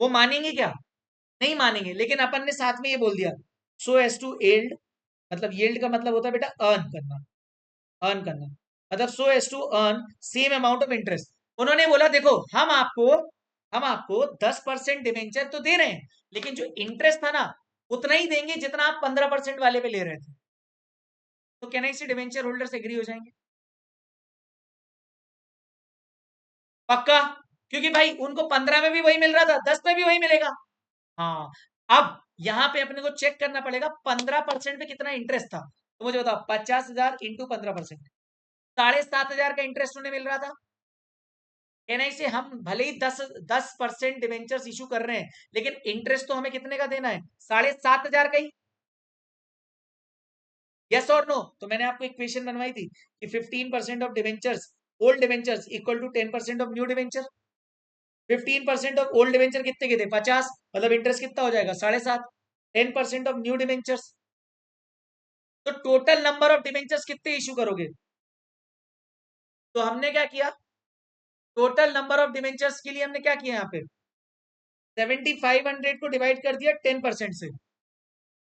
वो मानेंगे क्या, नहीं मानेंगे। लेकिन अपन ने साथ में ये बोल दिया, सो एज टू एल्ड, मतलब येल्ड का मतलब होता है बेटा अर्न करना, अर्न करना, मतलब so as to earn same amount of interest. उन्होंने बोला देखो हम आपको 10% डिवेंचर तो दे रहे हैं, लेकिन जो इंटरेस्ट था ना, उतना ही देंगे जितना आप 15% वाले पे ले रहे थे। तो क्या नहीं, डिवेंचर होल्डर्स एग्री हो जाएंगे, पक्का, क्योंकि भाई उनको 15 में भी वही मिल रहा था, 10 में भी वही मिलेगा। हाँ, अब यहां पे अपने को चेक करना पड़ेगा 15% पे कितना इंटरेस्ट था। तो मुझे बताओ, 50,000 इंटू 15%, 7,500 का इंटरेस्ट उन्हें मिल रहा था। एनआई से हम भले ही 10% डिवेंचर्स इशू कर रहे हैं, लेकिन इंटरेस्ट तो हमें कितने का देना है, 7,500 का ही, यस और नो। तो मैंने आपको एक क्वेश्चन बनवाई थी कि 15% of debentures, old debentures equal to 10% of new debenture. 15% of old debenture कितने के थे, 50, मतलब इंटरेस्ट कितना हो जाएगा, 7.5। 10% ऑफ न्यू डिवेंचर्स, तो टोटल नंबर ऑफ डिवेंचर्स कितने इशू करोगे। तो हमने क्या किया, टोटल नंबर ऑफ डिवेंचर्स के लिए हमने क्या किया, यहाँ पे 7500 को डिवाइड कर दिया 10% से।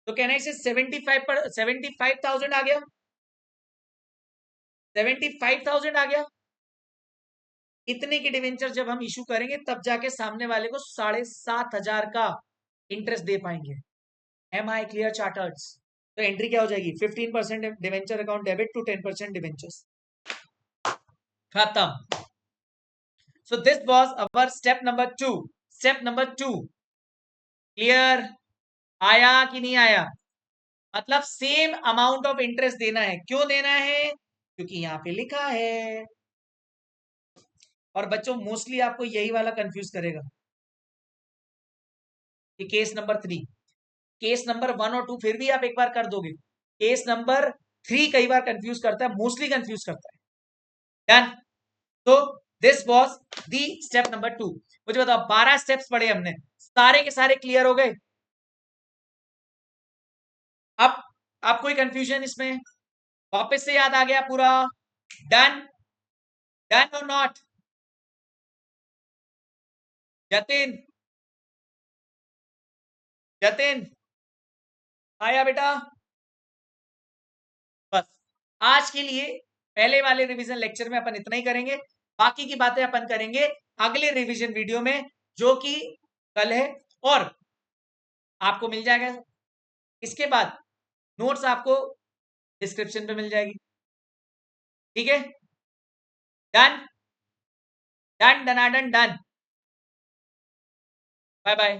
तो कहना इसे 75,000 आ गया, 75,000 आ गया। इतने की डिवेंचर जब हम इशू करेंगे, तब जाके सामने वाले को 7,500 का इंटरेस्ट दे पाएंगे। Am I clear charters. तो एंट्री क्या हो जाएगी, 15% debenture account debit to 10% debentures, खत्म। So this was our step number 2। Step number 2 clear, आया कि नहीं आया, मतलब सेम अमाउंट ऑफ इंटरेस्ट देना है। क्यों देना है, क्योंकि यहां पे लिखा है। और बच्चों मोस्टली आपको यही वाला कंफ्यूज करेगा कि केस नंबर 3, केस नंबर 1 और 2 फिर भी आप एक बार कर दोगे, केस नंबर 3 कई बार कंफ्यूज करता है, मोस्टली कंफ्यूज करता है। डन। तो this was the step number 2। मुझे बताओ 12 स्टेप्स पढ़े हमने, सारे के सारे क्लियर हो गए। अब कोई कंफ्यूजन इसमें, वापस से याद आ गया पूरा, डन, डन और नॉट, जतिन, जतिन आया बेटा। बस आज के लिए पहले वाले रिवीजन लेक्चर में अपन इतना ही करेंगे, बाकी की बातें अपन करेंगे अगले रिवीजन वीडियो में, जो कि कल है। और आपको मिल जाएगा इसके बाद नोट्स, आपको डिस्क्रिप्शन पे मिल जाएगी, ठीक है। डन, डन डनाडन डन, बाय बाय।